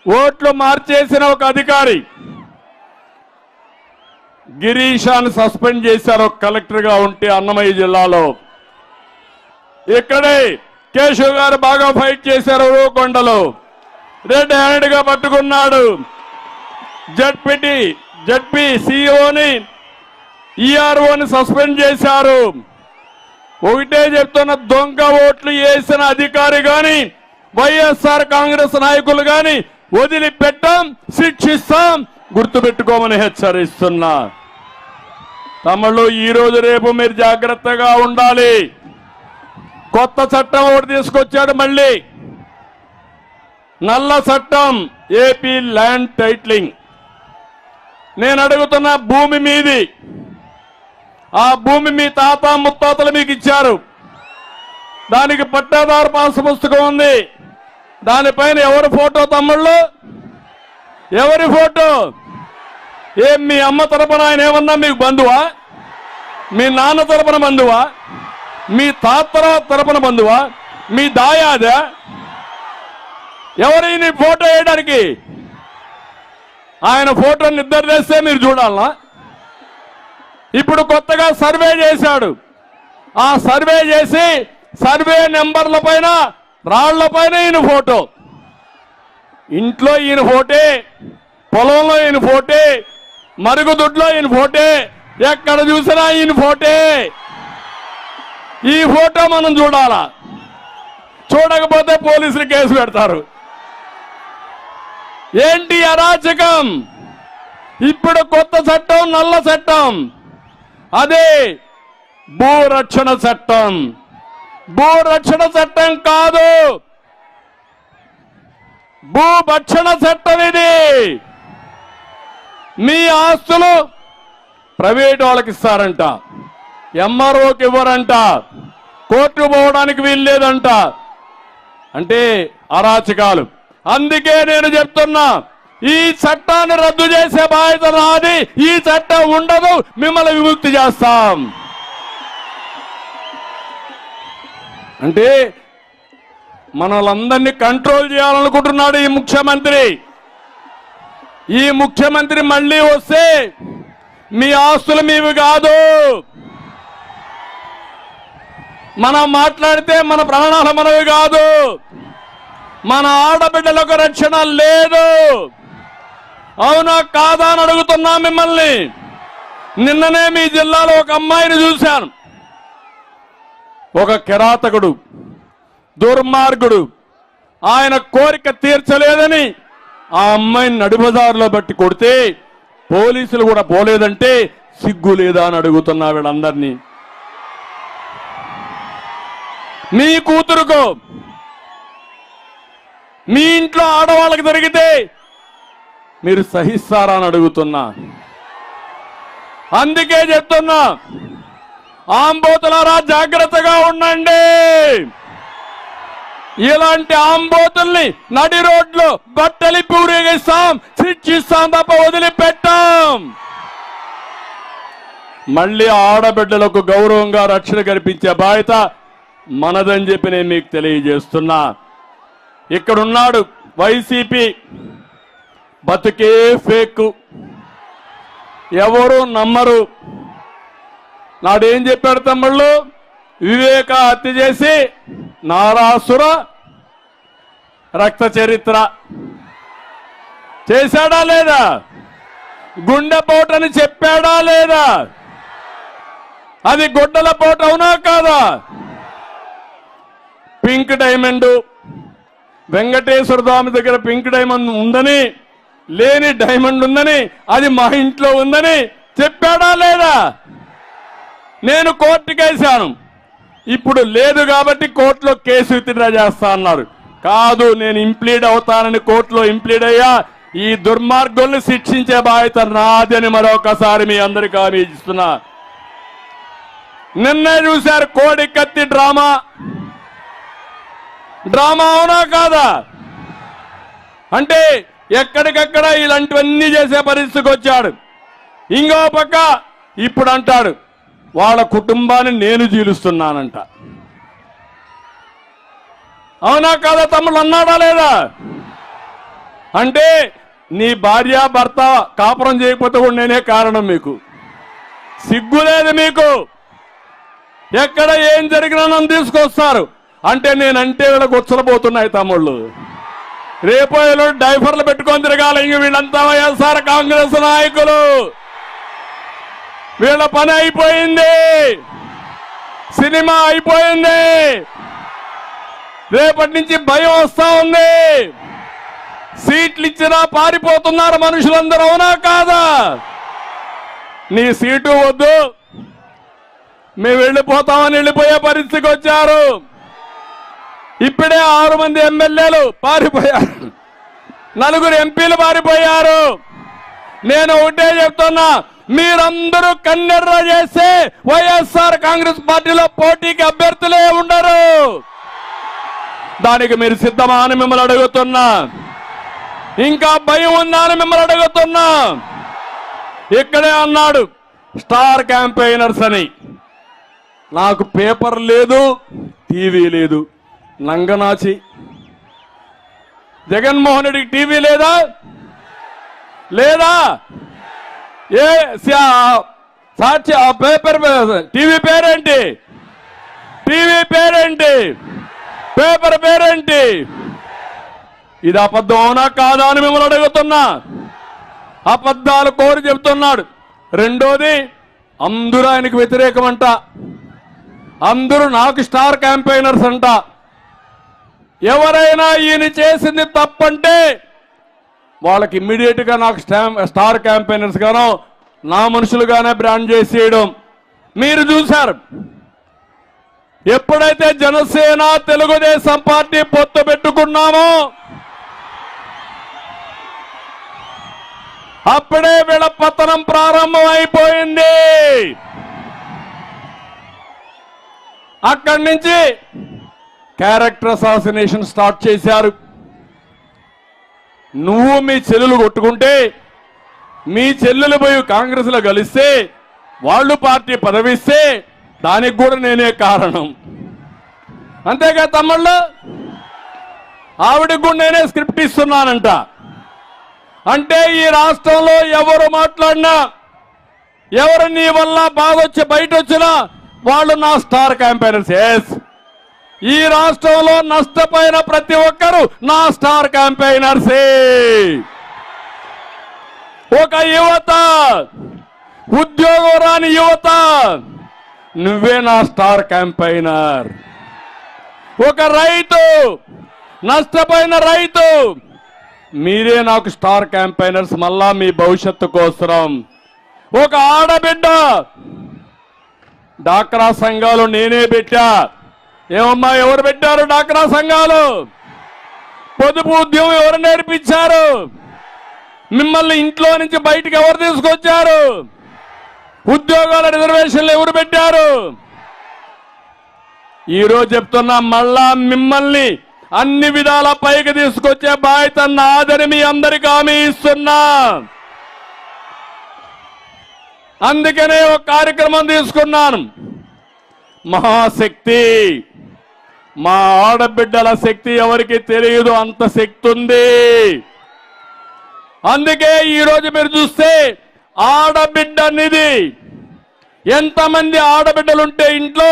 ఓట్లు మార్చేసిన ఒక అధికారి గిరీషాన్ని సస్పెండ్ చేశారు ఒక కలెక్టర్గా ఉంటే అన్నమయ్య జిల్లాలో. ఇక్కడే కేశవ్ గారు బాగా ఫైట్ చేశారు ఊరుకొండలో, రెడ్ హ్యాండ్ గా పట్టుకున్నాడు. జడ్పీ సిఇఓని ఈఆర్ఓని సస్పెండ్ చేశారు. ఒకటే చెప్తున్న, దొంగ ఓట్లు వేసిన అధికారి గాని వైఎస్ఆర్ కాంగ్రెస్ నాయకులు గాని వదిలిపెట్టాం, శిక్షిస్తాం, గుర్తుపెట్టుకోమని హెచ్చరిస్తున్నా. తమలో ఈ రోజు రేపు మీరు జాగ్రత్తగా ఉండాలి. కొత్త చట్టం ఒకటి తీసుకొచ్చాడు మళ్ళీ, నల్ల చట్టం, ఏపీ ల్యాండ్ టైటిలింగ్. నేను అడుగుతున్న, భూమి మీది, ఆ భూమి మీ తాత ముత్తాతలు మీకు ఇచ్చారు, దానికి పట్టాదారు పాస్ పుస్తకం ఉంది, దానిపైన ఎవరి ఫోటో తమ్ముళ్ళు, ఎవరి ఫోటో? ఏం మీ అమ్మ తరపున ఆయన ఏమన్నా మీకు బంధువా? మీ నాన్న తరపున బంధువా? మీ తాత తరపున బంధువా? మీ దాయాదా? ఎవరైనా ఫోటో వేయడానికి? ఆయన ఫోటో నిద్ర చేస్తే మీరు చూడాలనా? ఇప్పుడు కొత్తగా సర్వే చేశాడు. ఆ సర్వే చేసి సర్వే నెంబర్ల పైన రాళ్ల పైన ఈయన ఫోటో, ఇంట్లో ఈయన ఫోటే, పొలంలో ఈయన ఫోటే, మరుగుదొడ్లో ఈయన ఫోటే, ఎక్కడ చూసినా ఈయన ఫోటే. ఈ ఫోటో మనం చూడాలా? చూడకపోతే పోలీసులు కేసు పెడతారు. ఏంటి అరాచకం? ఇప్పుడు కొత్త చట్టం, నల్ల చట్టం, అదే భూరక్షణ చట్టం. భూరక్షణ చట్టం కాదు, భూభక్షణ చట్టం ఇది. మీ ఆస్తులు ప్రైవేట్ వాళ్ళకి ఇస్తారంట, ఎంఆర్ఓకి ఇవ్వరంట, కోర్టు పోవడానికి వీల్లేదంట. అంటే అరాచకాలు. అందుకే నేను చెప్తున్నా, ఈ చట్టాన్ని రద్దు చేసే బాధ్యత నాది. ఈ చట్టం ఉండదు, మిమ్మల్ని విముక్తి చేస్తాం. అంటే మనలందరినీ కంట్రోల్ చేయాలనుకుంటున్నాడు ఈ ముఖ్యమంత్రి. ఈ ముఖ్యమంత్రి మళ్ళీ వస్తే మీ ఆస్తులు మీవి కాదు. మనం మాట్లాడితే మన ప్రాణాలు మనవి కాదు. మన ఆడబిడ్డలకు రక్షణ లేదు. అవునా కాదా అని అడుగుతున్నా మిమ్మల్ని. నిన్ననే మీ జిల్లాలో ఒక అమ్మాయిని చూశాను. ఒక కిరాతకుడు, దుర్మార్గుడు, ఆయన కోరిక తీర్చలేదని ఆ అమ్మాయిని నడిబజారులో బట్టి కొడితే పోలీసులు కూడా పోలేదంటే సిగ్గు లేదా అని అడుగుతున్నా వీళ్ళందరినీ. మీ కూతురుకో, మీ ఇంట్లో ఆడవాళ్ళకి జరిగితే మీరు సహిస్తారా అని అడుగుతున్నా. అందుకే చెప్తున్నా, ఆంబోతులారా జాగ్రత్తగా ఉండండి. ఇలాంటి ఆంబోతుల్ని నడి రోడ్లు బట్టలిప్పి ఊరేగిస్తాం, శిక్షిస్తాం తప్ప వదిలిపెట్టాం. మళ్ళీ ఆడబిడ్డలకు గౌరవంగా రక్షణ కల్పించే బాధ్యత మనదని చెప్పి నేను మీకు తెలియజేస్తున్నా. ఇక్కడున్నాడు వైసీపీ, బతుకే ఫేక్, ఎవరు నమ్మరు. నాడేం చెప్పాడు తమ్ముళ్ళు? వివేక హత్య చేసి నారాసుర రక్త చరిత్ర చేశాడా లేదా? గుండెపోటని చెప్పాడా లేదా? అది గుడ్డల పోటు అవునా కాదా? పింక్ డైమండ్, వెంకటేశ్వర స్వామి దగ్గర పింక్ డైమండ్ ఉందని లేని డైమండ్ ఉందని, అది మా ఇంట్లో ఉందని చెప్పాడా లేదా? నేను కోర్టుకేశాను. ఇప్పుడు లేదు కాబట్టి కోర్టులో కేసు విత్డ్రా చేస్తా అన్నారు. కాదు, నేను ఇంప్లీడ్ అవుతానని కోర్టులో ఇంప్లీడ్ అయ్యా. ఈ దుర్మార్గుల్ని శిక్షించే బాధ్యత నాది అని మరొకసారి మీ అందరికీ హామీ ఇస్తున్నా. నిన్నే చూశారు కోడి కత్తి డ్రామా. డ్రామా అవునా కాదా? అంటే ఎక్కడికక్కడ ఇలాంటివన్నీ చేసే పరిస్థితికి వచ్చాడు. ఇంకో పక్క ఇప్పుడు అంటాడు వాళ్ళ కుటుంబాన్ని నేను జీలుస్తున్నానంట. అవునా కాదా తమ్ముళ్ళు? అన్నాడా లేదా? అంటే నీ భార్య భర్త కాపురం చేయకపోతే కూడా నేనే కారణం. మీకు సిగ్గు లేదు. మీకు ఎక్కడ ఏం జరిగినా నన్ను తీసుకొస్తారు. అంటే నేనంటే వీళ్ళకి ఉచ్చలపోతున్నాయి తమ్ముళ్ళు. రేపు డైఫర్లు పెట్టుకొని తిరగాలి. ఇంక వీళ్ళంతా వైఎస్ఆర్ కాంగ్రెస్ నాయకులు. వీళ్ళ పని అయిపోయింది, సినిమా అయిపోయింది. రేపటి నుంచి భయం వస్తా ఉంది. సీట్లు ఇచ్చినా పారిపోతున్నారు మనుషులందరూ. అవునా కాదా? నీ సీటు వద్దు, మేము వెళ్ళిపోతామని వెళ్ళిపోయే పరిస్థితికి వచ్చారు. ఇప్పుడే 6 మంది ఎమ్మెల్యేలు పారిపోయారు, 4 ఎంపీలు పారిపోయారు. నేను ఒకటే చెప్తున్నా, మీరందరూ కన్నెర్ర చేస్తే వైఎస్ఆర్ కాంగ్రెస్ పార్టీలో పోటీకి అభ్యర్థులే ఉండరు. దానికి మీరు సిద్ధమా అని మిమ్మల్ని అడుగుతున్నా. ఇంకా భయం ఉందా అని మిమ్మల్ని అడుగుతున్నా. ఇక్కడే అన్నాడు స్టార్ క్యాంపెయినర్స్ అని. నాకు పేపర్ లేదు, టీవీ లేదు. నంగనాచి జగన్మోహన్ రెడ్డికి టీవీ లేదా? లేదా? ఏ సాక్షి ఆ పేపర్ టీవీ పేరేంటి? టీవీ పేరేంటి? పేపర్ పేరేంటి? ఇది అబద్ధం అవునా కాదా అని మిమ్మల్ని అడుగుతున్నా. అబద్ధాలు కోరి చెబుతున్నాడు. రెండోది, అందరూ ఆయనకు వ్యతిరేకం అంట. అందరూ నాకు స్టార్ క్యాంపెయినర్స్ అంట. ఎవరైనా ఈయన చేసింది తప్పంటే వాళ్ళకి ఇమ్మీడియట్ గా నాకు స్టార్ క్యాంపెయినర్స్ గానో నా మనుషులుగానే బ్రాండ్ చేసేయడం మీరు చూశారు. ఎప్పుడైతే జనసేన తెలుగుదేశం పార్టీ పొత్తు పెట్టుకున్నామో అప్పుడే వీళ్ళ పతనం ప్రారంభం అయిపోయింది. అక్కడి నుంచి క్యారెక్టర్ అసాసినేషన్ స్టార్ట్ చేశారు. నువ్వు మీ చెల్లెలు కొట్టుకుంటే, మీ చెల్లెలు పోయి కాంగ్రెస్ లో కలిస్తే, వాళ్ళు పార్టీ పదవిస్తే దానికి కూడా నేనే కారణం. అంతేగా తమ్ముళ్ళు? ఆవిడకి కూడా నేనే స్క్రిప్ట్ ఇస్తున్నానంట. అంటే ఈ రాష్ట్రంలో ఎవరు మాట్లాడినా, ఎవరు నీ వల్ల బాధ వచ్చి బయట వచ్చినా వాళ్ళు నా స్టార్ క్యాంపెయినర్స్. ఎస్, ఈ రాష్ట్రంలో నష్టపోయిన ప్రతి ఒక్కరు నా స్టార్ క్యాంపెయినర్సే. ఒక యువత, ఉద్యోగం రాని యువత, నువ్వే నా స్టార్ క్యాంపెయినర్. ఒక రైతు, నష్టపోయిన రైతు, మీరే నాకు స్టార్ క్యాంపెయినర్స్ మళ్ళా మీ భవిష్యత్తు కోసం. ఒక ఆడబిడ్డ, డాక్రా సంఘాలు నేనే పెట్టా. ఏమమ్మా ఎవరు పెట్టారు డాక్రా సంఘాలు? పొదుపు ఉద్యమం ఎవరు నేర్పించారు? మిమ్మల్ని ఇంట్లో నుంచి బయటికి ఎవరు తీసుకొచ్చారు? ఉద్యోగాల రిజర్వేషన్లు ఎవరు పెట్టారు? ఈరోజు చెప్తున్నా, మళ్ళా మిమ్మల్ని అన్ని విధాల పైకి తీసుకొచ్చే బాధ్యత నాదని మీ అందరికీ హామీ ఇస్తున్నా. అందుకనే ఒక కార్యక్రమం తీసుకున్నాను. మహాశక్తి. మా ఆడబిడ్డల శక్తి ఎవరికి తెలియదు, అంత శక్తి ఉంది. అందుకే ఈరోజు మీరు చూస్తే ఆడబిడ్డ నిధి, ఎంతమంది ఆడబిడ్డలుంటే ఇంట్లో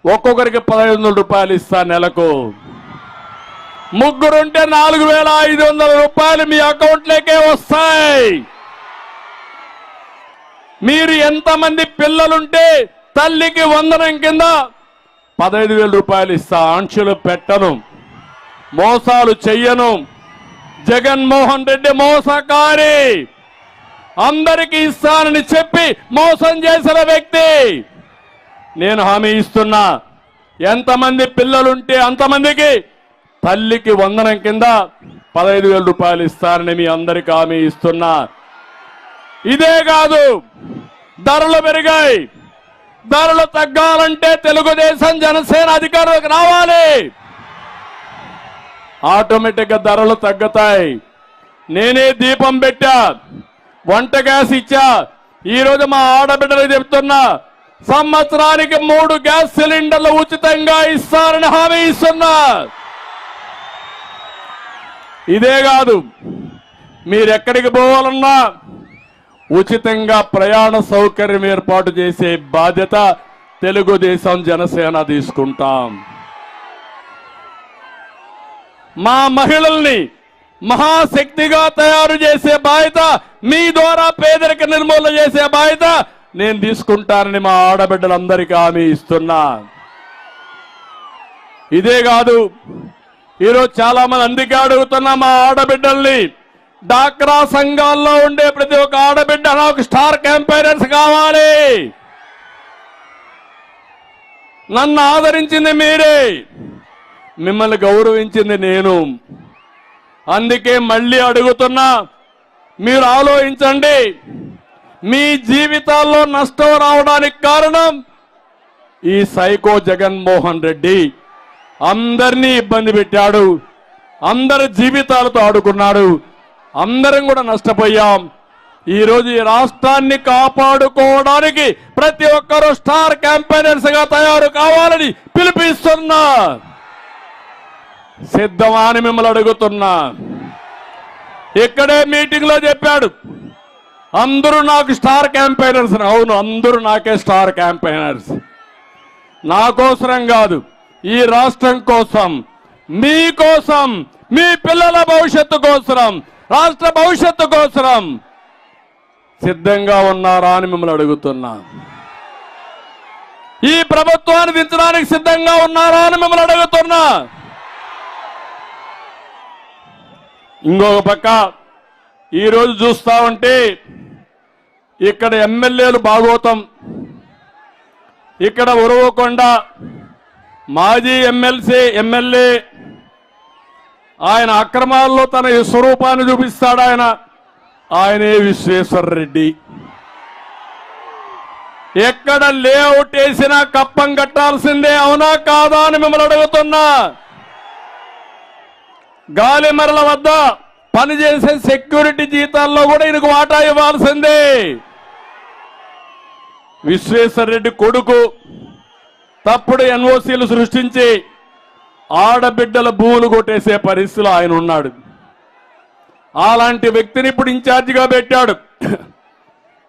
ఒక్కొక్కరికి 1500 రూపాయలు ఇస్తా నెలకు. ముగ్గురుంటే 4500 రూపాయలు మీ అకౌంట్లోకే వస్తాయి. మీరు ఎంతమంది పిల్లలుంటే తల్లికి వందనం కింద 15000 రూపాయలు ఇస్తా. ఆంక్షలు పెట్టను, మోసాలు చెయ్యను, జగన్మోహన్ రెడ్డి మోసకారి, అందరికీ ఇస్తానని చెప్పి మోసం చేసిన వ్యక్తి. నేను హామీ ఇస్తున్నా, ఎంతమంది పిల్లలుంటే అంతమందికి తల్లికి వందనం కింద 15,000 రూపాయలు ఇస్తానని మీ అందరికీ హామీ ఇస్తున్నా. ఇదే కాదు, ధరలు పెరిగాయి. ధరలు తగ్గాలంటే తెలుగుదేశం జనసేన అధికారులకు రావాలి. ఆటోమేటిక్గా ధరలు తగ్గుతాయి. నేనే దీపం పెట్టా, వంట గ్యాస్ ఇచ్చా. ఈరోజు మా ఆడబిడ్డలు చెప్తున్నా, సంవత్సరానికి 3 గ్యాస్ సిలిండర్లు ఉచితంగా ఇస్తారని హామీ ఇస్తున్నా. ఇదే కాదు, మీరెక్కడికి పోవాలన్నా ఉచితంగా ప్రయాణ సౌకర్యం ఏర్పాటు చేసే బాధ్యత తెలుగుదేశం జనసేన తీసుకుంటాం. మా మహిళల్ని మహాశక్తిగా తయారు చేసే బాధ్యత, మీ ద్వారా పేదరిక నిర్మూలన చేసే బాధ్యత నేను తీసుకుంటానని మా ఆడబిడ్డలందరికీ హామీ ఇస్తున్నా. ఇదే కాదు, ఈరోజు చాలా మంది అందుకే అడుగుతున్నా మా ఆడబిడ్డల్ని, డాక్రా సంఘాల్లో ఉండే ప్రతి ఒక్క ఆడబిడ్డ నాకు స్టార్ క్యాంపెయినర్స్ కావాలి. నన్ను ఆదరించింది మీరే, మిమ్మల్ని గౌరవించింది నేను. అందుకే మళ్ళీ అడుగుతున్నా, మీరు ఆలోచించండి. మీ జీవితాల్లో నష్టం రావడానికి కారణం ఈ సైకో జగన్మోహన్ రెడ్డి. అందరినీ ఇబ్బంది పెట్టాడు, అందరి జీవితాలతో ఆడుకున్నాడు, అందరం కూడా నష్టపోయాం. ఈరోజు ఈ రాష్ట్రాన్ని కాపాడుకోవడానికి ప్రతి ఒక్కరూ స్టార్ క్యాంపెయినర్స్ గా తయారు కావాలని పిలుపుస్తున్నా. సిద్ధమా అని మిమ్మల్ని అడుగుతున్నా. ఇక్కడే మీటింగ్ లో చెప్పాడు, అందరూ నాకు స్టార్ క్యాంపెయినర్స్. అవును, అందరూ నాకే స్టార్ క్యాంపెయినర్స్. నా కోసరం కాదు, ఈ రాష్ట్రం కోసం, మీ కోసం, మీ పిల్లల భవిష్యత్తు కోసం, రాష్ట్ర భవిష్యత్తు కోసం సిద్ధంగా ఉన్నారా అని మిమ్మల్ని అడుగుతున్నా. ఈ ప్రభుత్వాన్ని దించడానికి సిద్ధంగా ఉన్నారా అని మిమ్మల్ని అడుగుతున్నా. ఇంకొక పక్క ఈరోజు చూస్తా ఉంటే ఇక్కడ ఎమ్మెల్యేలు భాగోతం, ఇక్కడ ఉరవకొండ మాజీ ఎమ్మెల్యే ఆయన అక్రమాల్లో తన స్వరూపాన్ని చూపిస్తాడు. ఆయనే విశ్వేశ్వరరెడ్డి. ఎక్కడ లేఅవుట్ వేసినా కప్పం కట్టాల్సిందే, అవునా కాదా అని మిమ్మల్ని అడుగుతున్నా. గాలిమరల వద్ద పనిచేసే సెక్యూరిటీ జీతాల్లో కూడా ఈయనకు వాటా ఇవ్వాల్సిందే. విశ్వేశ్వరరెడ్డి కొడుకు తప్పుడు ఎన్ఓసీలు సృష్టించి ఆడబిడ్డల భూములు కొట్టేసే పరిస్థితిలో ఆయన ఉన్నాడు. అలాంటి వ్యక్తిని ఇప్పుడు ఇన్ఛార్జిగా పెట్టాడు.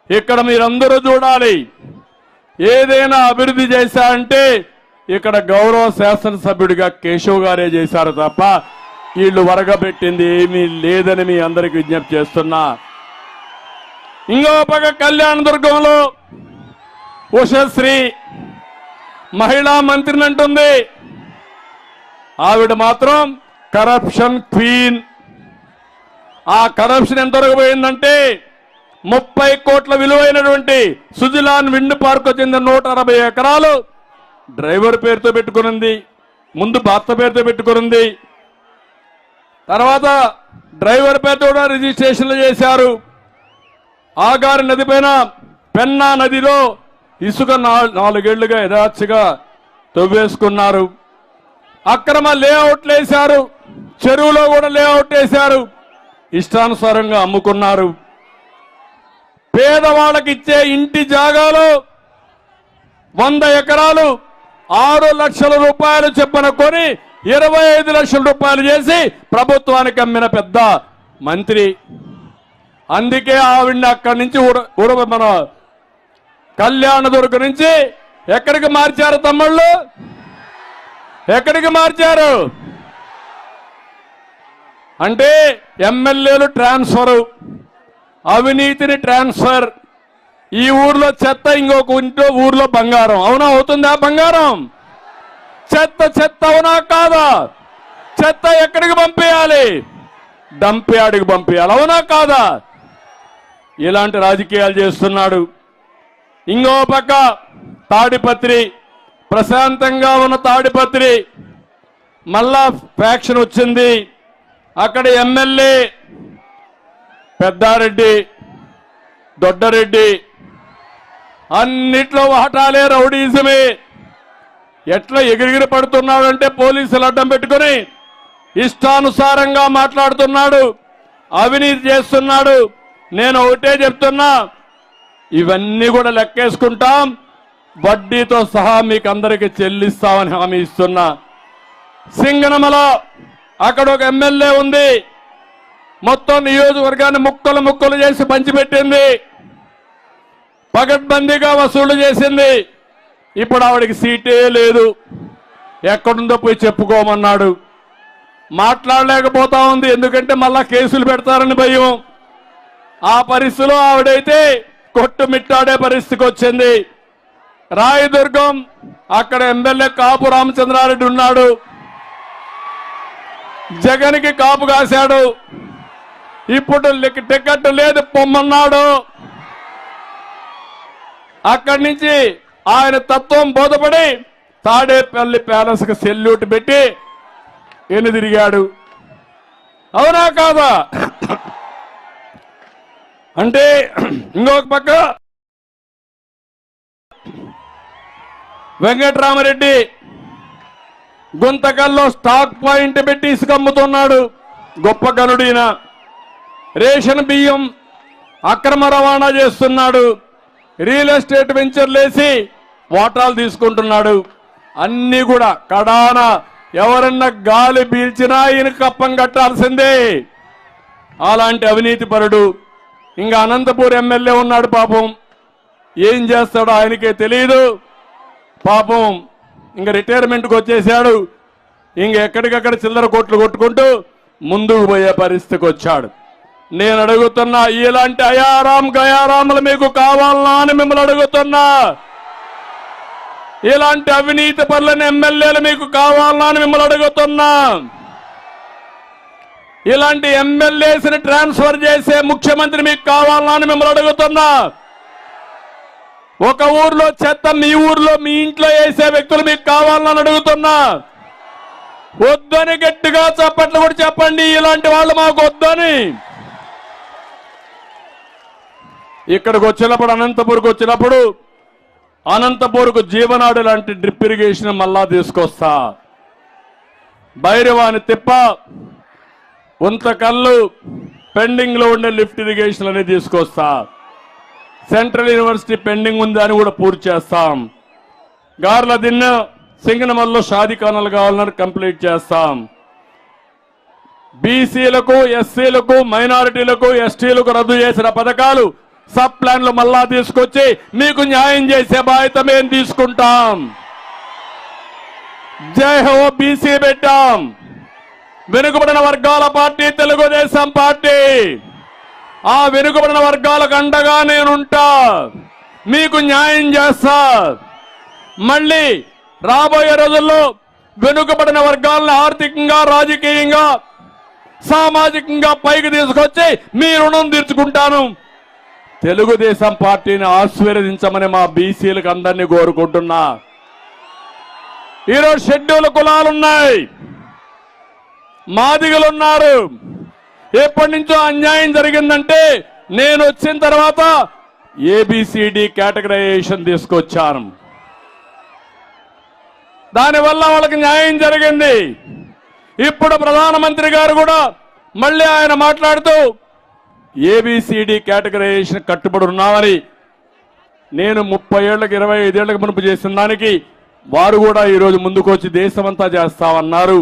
ఇక్కడ మీరందరూ చూడాలి, ఏదైనా అభివృద్ధి చేశా అంటే ఇక్కడ గౌరవ శాసనసభ్యుడిగా కేశవ్ గారే చేశారు తప్ప వీళ్ళు వరగబెట్టింది ఏమీ లేదని మీ అందరికి విజ్ఞప్తి చేస్తున్నా. ఇంకో పక్క కళ్యాణదుర్గంలో ఉషశ్రీ మహిళా మంత్రిని అంటుంది. ఆవిడ మాత్రం కరప్షన్ క్వీన్. ఆ కరప్షన్ ఎంతవరకు పోయిందంటే 30 కోట్ల విలువైనటువంటి సుజిలాన్ విండ్ పార్క్ చెందిన 160 ఎకరాలు డ్రైవర్ పేరుతో పెట్టుకునింది, ముందు భర్త పేరుతో పెట్టుకునింది, తర్వాత డ్రైవర్ పేరుతో కూడా రిజిస్ట్రేషన్లు చేశారు. ఆగారి నది పైన పెన్నా నదిలో ఇసుక 4 ఏళ్లుగా యథార్చిగా తవ్వేసుకున్నారు. అక్రమ లేఅవుట్లు వేశారు, చెరువులో కూడా లేఅవుట్ వేశారు, ఇష్టానుసారంగా అమ్ముకున్నారు. పేదవాళ్ళకి ఇచ్చే ఇంటి జాగాలో 100 ఎకరాలు 6 లక్షల రూపాయలు చొప్పున కొని 25 లక్షల రూపాయలు చేసి ప్రభుత్వానికి అమ్మిన పెద్ద మంత్రి. అందుకే ఆవిడ్ని అక్కడి నుంచి మన కళ్యాణదుర్గం నుంచి ఎక్కడికి మార్చారు తమ్ముళ్ళు? ఎక్కడికి మార్చారు అంటే ఎమ్మెల్యేలు ట్రాన్స్ఫర్, అవినీతిని ట్రాన్స్ఫర్. ఈ ఊర్లో చెత్త, ఇంకొక ఊర్లో బంగారం. అవునా? అవుతుందా బంగారం? చెత్త అవునా కాదా? చెత్త ఎక్కడికి పంపించాలి? డంప్యార్డుకి పంపించాలి. అవునా కాదా? ఇలాంటి రాజకీయాలు చేస్తున్నాడు. ఇంకో పక్క తాడిపత్రి, ప్రశాంతంగా ఉన్న తాడిపత్రి మళ్ళా ఫ్యాక్షన్ వచ్చింది. అక్కడ ఎమ్మెల్యే పెద్దారెడ్డి, దొడ్డరెడ్డి అన్నిట్లో వాటాలే, రౌడీజమే. ఎట్లా ఎగిరిగిరి పడుతున్నాడంటే పోలీసులు అడ్డం పెట్టుకుని ఇష్టానుసారంగా మాట్లాడుతున్నాడు, అవినీతి చేస్తున్నాడు. నేను ఒకటే చెప్తున్నా, ఇవన్నీ కూడా లెక్కేసుకుంటాం, వడ్డీతో సహా మీకు అందరికీ చెల్లిస్తామని హామీ ఇస్తున్నా. సింగనమలో అక్కడ ఒక ఎమ్మెల్యే ఉంది, మొత్తం నియోజకవర్గాన్ని ముక్కలు ముక్కలు చేసి పంచిపెట్టింది, పగడ్బందీగా వసూలు చేసింది. ఇప్పుడు ఆవిడికి సీటే లేదు. ఎక్కడుందో పోయి చెప్పుకోమన్నాడు. మాట్లాడలేకపోతా ఉంది, ఎందుకంటే మళ్ళా కేసులు పెడతారని భయం. ఆ పరిస్థితిలో ఆవిడైతే కొట్టుమిట్టాడే పరిస్థితికి వచ్చింది. రాయదుర్గం అక్కడ ఎమ్మెల్యే కాపు రామచంద్రారెడ్డి ఉన్నాడు, జగన్కి కాపు కాశాడు. ఇప్పుడు టికెట్ లేదు పొమ్మన్నాడు. అక్కడి నుంచి ఆయన తత్వం బోధపడి తాడేపల్లి ప్యాలెస్ కు సెల్యూట్ పెట్టి తిరిగాడు. అవునా కాదా? అంటే ఇంకొక పక్క వెంకటరామరెడ్డి గుంతకల్లో స్టాక్ పాయింట్ పెట్టి ఇసుక అమ్ముతున్నాడు, గొప్ప గనుడిన. రేషన్ బియ్యం అక్రమ రవాణా చేస్తున్నాడు, రియల్ ఎస్టేట్ వెంచర్లేసి వాటాలు తీసుకుంటున్నాడు. అన్ని కూడా కడాన ఎవరన్నా గాలి పీల్చినా ఈయన కప్పం కట్టాల్సిందే. అలాంటి అవినీతి పరుడు. ఇంకా అనంతపూర్ ఎమ్మెల్యే ఉన్నాడు, పాపం ఏం చేస్తాడో ఆయనకే తెలియదు. పాపం ఇంకా రిటైర్మెంట్కి వచ్చేసాడు. ఇంక ఎక్కడికక్కడ చిల్లర కోట్లు కొట్టుకుంటూ ముందుకు పోయే పరిస్థితికి వచ్చాడు. నేను అడుగుతున్నా, ఇలాంటి అయారాం గయారాములు మీకు కావాలనా అని మిమ్మల్ని అడుగుతున్నా. ఇలాంటి అవినీతి పరులైన ఎమ్మెల్యేలు మీకు కావాలనా అని మిమ్మల్ని అడుగుతున్నా. ఇలాంటి ఎమ్మెల్యేస్ని ట్రాన్స్ఫర్ చేసే ముఖ్యమంత్రి మీకు కావాలనా అని మిమ్మల్ని అడుగుతున్నా. ఒక ఊర్లో చెత్త మీ ఊర్లో మీ ఇంట్లో వేసే వ్యక్తులు మీకు కావాలని అడుగుతున్నా. వద్దని గట్టిగా చప్పట్లు కూడా చెప్పండి, ఇలాంటి వాళ్ళు మాకు వద్దని. ఇక్కడికి వచ్చినప్పుడు, అనంతపూర్కి వచ్చినప్పుడు, అనంతపూర్కు జీవనాడు లాంటి డ్రిప్ ఇరిగేషన్ మళ్ళా తీసుకొస్తా. భైరవాని తిప్ప, ఉంతకల్లు పెండింగ్ లో ఉండే లిఫ్ట్ ఇరిగేషన్ అనేది తీసుకొస్తా. సెంట్రల్ యూనివర్సిటీ పెండింగ్ ఉంది అని కూడా పూర్తి చేస్తాం. గార్ల దిన్న సింగనమల్లో షాదీఖానాలు కావాలని కంప్లీట్ చేస్తాం. బీసీలకు, ఎస్సీలకు, మైనారిటీలకు, ఎస్టీలకు రద్దు చేసిన పథకాలు, సబ్ ప్లాన్లు మళ్ళా తీసుకొచ్చి మీకు న్యాయం చేసే బాధ్యత మేము తీసుకుంటాం. జై హో బీసీ పెట్టాం. వెనుకబడిన వర్గాల పార్టీ తెలుగుదేశం పార్టీ. ఆ వెనుకబడిన వర్గాలకు అండగా నేనుంటా, మీకు న్యాయం చేస్తా. మళ్ళీ రాబోయే రోజుల్లో వెనుకబడిన వర్గాలను ఆర్థికంగా, రాజకీయంగా, సామాజికంగా పైకి తీసుకొచ్చి మీ రుణం తీర్చుకుంటాను. తెలుగుదేశం పార్టీని ఆశీర్వదించమని మా బీసీలకు అందరినీ కోరుకుంటున్నా. ఈరోజు షెడ్యూల్ కులాలున్నాయి, మాదిగలున్నారు. ఎప్పటి నుంచో అన్యాయం జరిగిందంటే నేను వచ్చిన తర్వాత ఏబిసిడి కేటగరైజేషన్ తీసుకొచ్చాను. దానివల్ల వాళ్ళకి న్యాయం జరిగింది. ఇప్పుడు ప్రధానమంత్రి గారు కూడా మళ్ళీ ఆయన మాట్లాడుతూ ఏబిసిడి కేటగరైజేషన్ కట్టుబడి ఉన్నామని, నేను 30 ఏళ్లకు 25 ఏళ్లకు మునుపు చేసిన దానికి వారు కూడా ఈరోజు ముందుకు వచ్చి దేశమంతా చేస్తామన్నారు.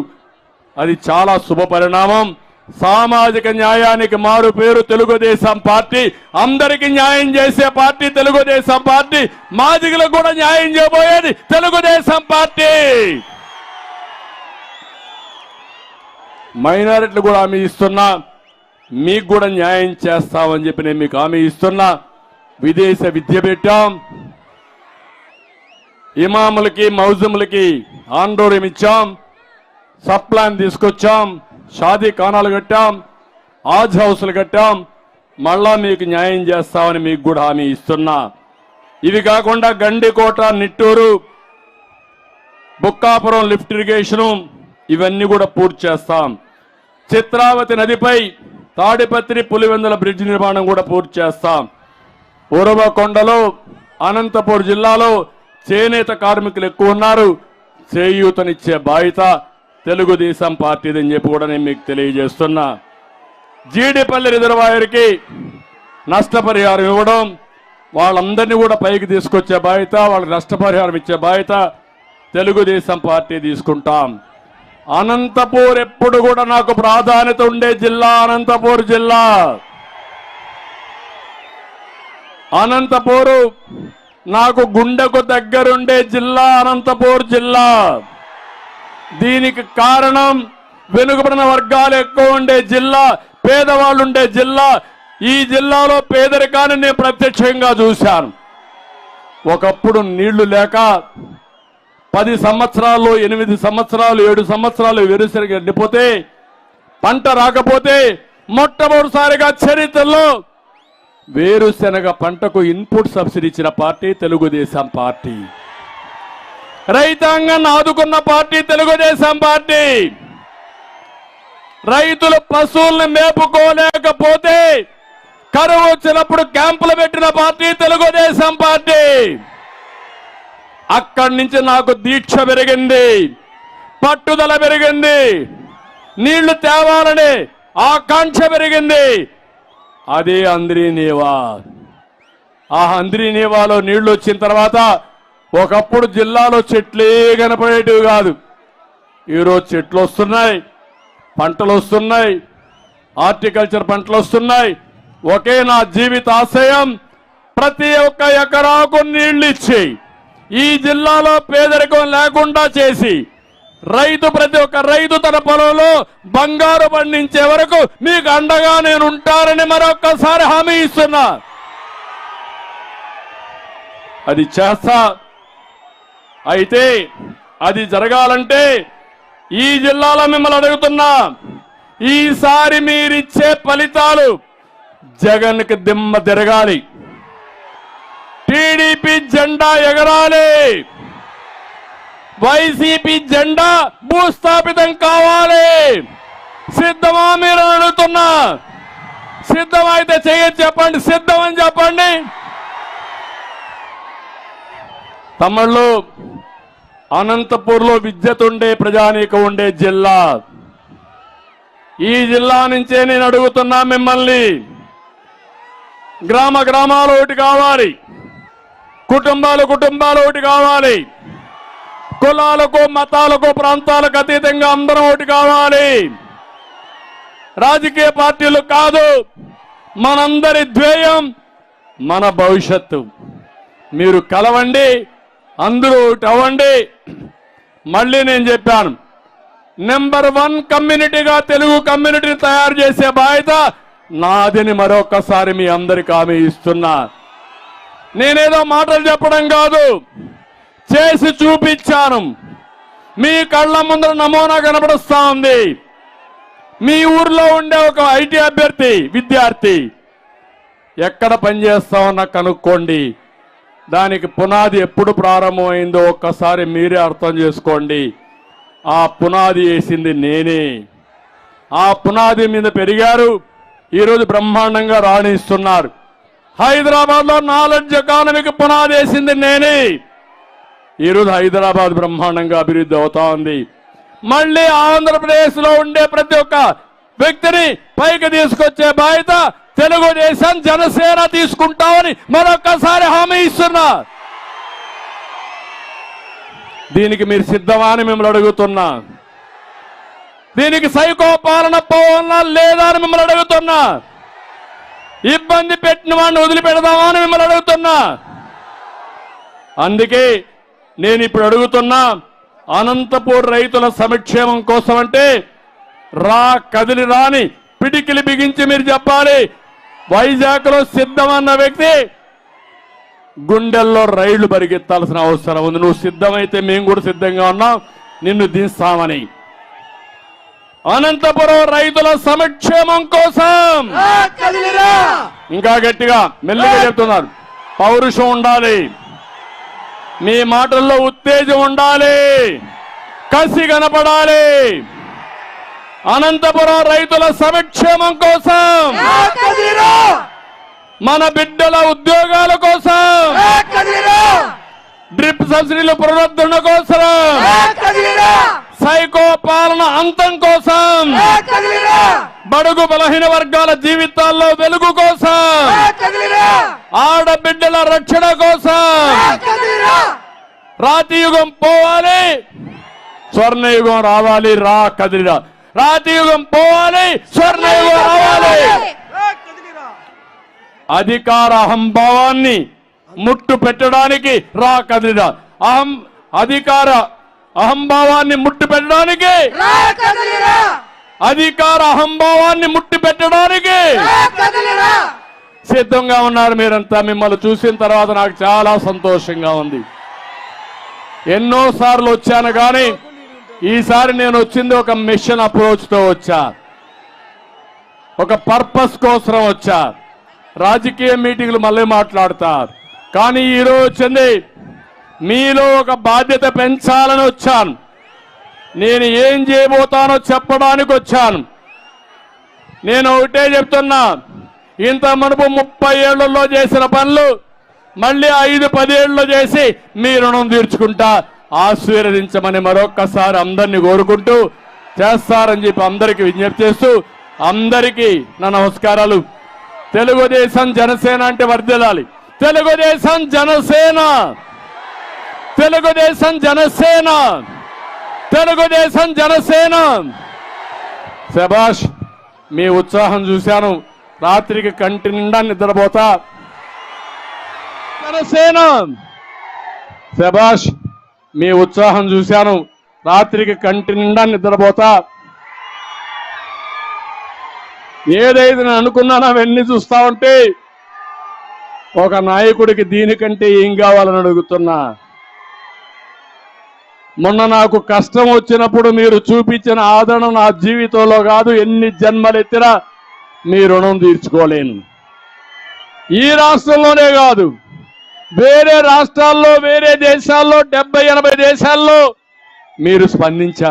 అది చాలా శుభ పరిణామం. సామాజిక న్యాయానికి మారు పేరు తెలుగుదేశం పార్టీ. అందరికీ న్యాయం చేసే పార్టీ తెలుగుదేశం పార్టీ. మాదిగలకు కూడా న్యాయం చేయబోయేది తెలుగుదేశం పార్టీ. మైనారిటీలు కూడా హామీ ఇస్తున్నా, మీకు కూడా న్యాయం చేస్తామని చెప్పి నేను మీకు హామీ ఇస్తున్నా. విదేశ విద్య పెట్టాం, ఇమాములకి, మౌజములకి ఆందోళన ఇచ్చాం, సబ్ ప్లాన్ తీసుకొచ్చాం, షాదీ ఖానాలు కట్టాం, ఆజ్ హౌస్లు కట్టాం, మళ్ళా మీకు న్యాయం చేస్తామని మీకు కూడా హామీ ఇస్తున్నా. ఇవి కాకుండా గండికోట, నిట్టూరు, బుక్కాపురం లిఫ్ట్ ఇరిగేషను ఇవన్నీ కూడా పూర్తి చేస్తాం. చిత్రావతి నదిపై తాడిపత్రి పులివెందుల బ్రిడ్జ్ నిర్మాణం కూడా పూర్తి చేస్తాం. ఉరవకొండలో అనంతపూర్ జిల్లాలో చేనేత కార్మికులు ఎక్కువ ఉన్నారు, చేయూతనిచ్చే బాధ్యత తెలుగుదేశం పార్టీదని చెప్పి కూడా నేను మీకు తెలియజేస్తున్నా. జీడిపల్లి రిజర్వాయర్కి నష్టపరిహారం ఇవ్వడం, వాళ్ళందరినీ కూడా పైకి తీసుకొచ్చే బాధ్యత, వాళ్ళకి నష్టపరిహారం ఇచ్చే బాధ్యత తెలుగుదేశం పార్టీ తీసుకుంటాం. అనంతపూర్ ఎప్పుడు కూడా నాకు ప్రాధాన్యత ఉండే జిల్లా అనంతపూర్ జిల్లా. అనంతపూరు నాకు గుండెకు దగ్గరుండే జిల్లా అనంతపూర్ జిల్లా. దీనికి కారణం వెనుకబడిన వర్గాలు ఎక్కువ ఉండే జిల్లా, పేదవాళ్ళు ఉండే జిల్లా. ఈ జిల్లాలో పేదరికాన్ని నేను ప్రత్యక్షంగా చూశాను. ఒకప్పుడు నీళ్లు లేక 10 సంవత్సరాలు, 8 సంవత్సరాలు, 7 సంవత్సరాలు వెరుసరిగా ఎండిపోతే, పంట రాకపోతే మొట్టమొదటిసారిగా చరిత్రలో వేరుశెనగ పంటకు ఇన్పుట్ సబ్సిడీ ఇచ్చిన పార్టీ తెలుగుదేశం పార్టీ. రైతాంగాన్ని ఆదుకున్న పార్టీ తెలుగుదేశం పార్టీ. రైతులు పశువుల్ని మేపుకోలేకపోతే కరువు వచ్చినప్పుడు క్యాంపులు పెట్టిన పార్టీ తెలుగుదేశం పార్టీ. అక్కడి నుంచి నాకు దీక్ష పెరిగింది, పట్టుదల పెరిగింది, నీళ్లు తేవాలని ఆకాంక్ష పెరిగింది. అదే అంద్రీనీవా. ఆ అంద్రీనీవాలో నీళ్లు వచ్చిన తర్వాత ఒకప్పుడు జిల్లాలో చెట్లే కనపడేటివి కాదు. ఈరోజు చెట్లు వస్తున్నాయి, పంటలు వస్తున్నాయి, హార్టికల్చర్ పంటలు వస్తున్నాయి. ఒకే నా జీవిత ఆశయం, ప్రతి ఒక్క ఎకరాకు నీళ్లు ఇచ్చి ఈ జిల్లాలో పేదరికం లేకుండా చేసి ప్రతి ఒక్క రైతు తన పొలంలో బంగారు పండించే వరకు మీకు అండగా నేను ఉంటానని మరొక్కసారి హామీ ఇస్తున్నా. అది చేస్తా. అయితే అది జరగాలంటే ఈ జిల్లాలో మిమ్మల్ని అడుగుతున్నా, ఈసారి మీరిచ్చే ఫలితాలు జగన్కి దిమ్మ తిరగాలి, టీడీపీ జెండా ఎగరాలి, వైసీపీ జెండా భూస్థాపితం కావాలి. సిద్ధమా మీరు అడుగుతున్నా? సిద్ధమైతే చేయొచ్చు చెప్పండి, సిద్ధమని చెప్పండి. తమిళలో అనంతపూర్లో విద్యుత్ ఉండే ప్రజానీకం ఉండే జిల్లా. ఈ జిల్లా నుంచే నేను అడుగుతున్నా మిమ్మల్ని, గ్రామ గ్రామాలు ఒకటి కావాలి, కుటుంబాలు ఒకటి కావాలి, కులాలకు మతాలకు ప్రాంతాలకు అతీతంగా అందరం ఒకటి కావాలి. రాజకీయ పార్టీలు కాదు, మనందరి ధ్యేయం మన భవిష్యత్తు. మీరు కలవండి, అందరూ ఒకటి అవ్వండి. మళ్ళీ నేను చెప్పాను, నెంబర్ 1 కమ్యూనిటీగా తెలుగు కమ్యూనిటీని తయారు చేసే బాధ్యత నాదని మరొకసారి మీ అందరికి హామీ ఇస్తున్నా. నేనేదో మాటలు చెప్పడం కాదు, చేసి చూపించాను. మీ కళ్ళ ముందర నమూనా కనబడుస్తా ఉంది. మీ ఊర్లో ఉండే ఒక ఐటీ అభ్యర్థి విద్యార్థి ఎక్కడ పనిచేస్తామన్నా కనుక్కోండి. దానికి పునాది ఎప్పుడు ప్రారంభమైందో ఒక్కసారి మీరే అర్థం చేసుకోండి. ఆ పునాది వేసింది నేనే. ఆ పునాది మీద పెరిగారు, ఈరోజు బ్రహ్మాండంగా రాణిస్తున్నారు. హైదరాబాద్లో నాలెడ్జ్ ఎకానమీకి పునాది వేసింది నేనే. ఈరోజు హైదరాబాద్ బ్రహ్మాండంగా అభివృద్ధి అవుతా ఉంది. మళ్ళీ ఆంధ్రప్రదేశ్లో ఉండే ప్రతి ఒక్క వ్యక్తిని పైకి తీసుకొచ్చే బాధ్యత తెలుగుదేశం జనసేన తీసుకుంటామని మరొక్కసారి హామీ ఇస్తున్నా. దీనికి మీరు సిద్ధమా అని మిమ్మల్ని అడుగుతున్నా. దీనికి సైకో పాలన పోవాలన్నా లేదా అని మిమ్మల్ని అడుగుతున్నా. ఇబ్బంది పెట్టిన వాడిని వదిలిపెడదామా అని మిమ్మల్ని అడుగుతున్నా. అందుకే నేను ఇప్పుడు అడుగుతున్నా, అనంతపూర్ రైతుల సంక్షేమం కోసం అంటే కదిలి రాని పిడికిలి బిగించి మీరు చెప్పాలి. వైజాగ్ లో సిద్ధమన్న వ్యక్తి గుండెల్లో రైళ్లు పరిగెత్తాల్సిన అవసరం ఉంది. నువ్వు సిద్ధమైతే మేము కూడా సిద్ధంగా ఉన్నాం నిన్ను దించామని. అనంతపురం రైతుల సంక్షేమం కోసం ఇంకా గట్టిగా మెల్లిగా చెప్తున్నారు. పౌరుషం ఉండాలి, మీ మాటల్లో ఉత్తేజం ఉండాలి, కసి కనపడాలి. అనంతపురం రైతుల సంక్షేమం కోసం, మన బిడ్డల ఉద్యోగాల కోసం, డ్రిప్ సబ్సిడీల పునరుద్ధరణ కోసం, సైకో పాలన అంతం కోసం, బడుగు బలహీన వర్గాల జీవితాల్లో వెలుగు కోసం, ఆడబిడ్డల రక్షణ కోసం రాతి యుగం పోవాలి, స్వర్ణయుగం రావాలి. రా కదిలిరా. రాతి యుగం పోవాలి, స్వర్ణయుగం రావాలి. అధికార అహంభావాన్ని ముట్టు పెట్టడానికి రా కదిలిరా. అధికార అహంభావాన్ని ముట్టు పెట్టడానికి, అధికార అహంభావాన్ని ముట్టి పెట్టడానికి సిద్ధంగా ఉన్నారు మీరంతా. మిమ్మల్ని చూసిన తర్వాత నాకు చాలా సంతోషంగా ఉంది. ఎన్నోసార్లు వచ్చాను కానీ ఈసారి నేను వచ్చింది ఒక మిషన్ అప్రోచ్ తో వచ్చా, ఒక పర్పస్ కోసం వచ్చా. రాజకీయ మీటింగ్లు మళ్ళీ మాట్లాడతారు, కానీ ఈరోజు వచ్చింది మీలో ఒక బాధ్యత పెంచాలని వచ్చాను. నేను ఏం చేయబోతానో చెప్పడానికి వచ్చాను. నేను ఒకటే చెప్తున్నా, ఇంత మునుపు 30 ఏళ్లలో చేసిన పనులు మళ్ళీ 5-10 ఏళ్లలో చేసి మీ రుణం తీర్చుకుంటా. ఆశీర్వదించమని మరొక్కసారి అందరినీ కోరుకుంటూ చేస్తారని చెప్పి అందరికీ విజ్ఞప్తి చేస్తూ అందరికీ నా నమస్కారాలు. తెలుగుదేశం జనసేన అంటే వర్ధిల్లాలి. తెలుగుదేశం జనసేన, తెలుగుదేశం జనసేన, తెలుగుదేశం జనసేన. శభాష్, మీ ఉత్సాహం చూశాను. రాత్రికి కంటి నిండా నిద్రపోతా. జనసేన. శభాష్, మీ ఉత్సాహం చూశాను. రాత్రికి కంటి నిండా నిద్రపోతా. ఏదైతే నేను అనుకున్నానో అవన్నీ చూస్తా ఉంటే ఒక నాయకుడికి దీనికంటే ఏం కావాలని అడుగుతున్నా. మొన్న నాకు కష్టం వచ్చినప్పుడు మీరు చూపించిన ఆదరణ నా జీవితంలో కాదు, ఎన్ని జన్మలెత్తినా మీ రుణం తీర్చుకోలేను. ఈ రాష్ట్రంలోనే కాదు, వేరే రాష్ట్రాల్లో, వేరే దేశాల్లో, 70-80 దేశాల్లో మీరు స్పందించారు.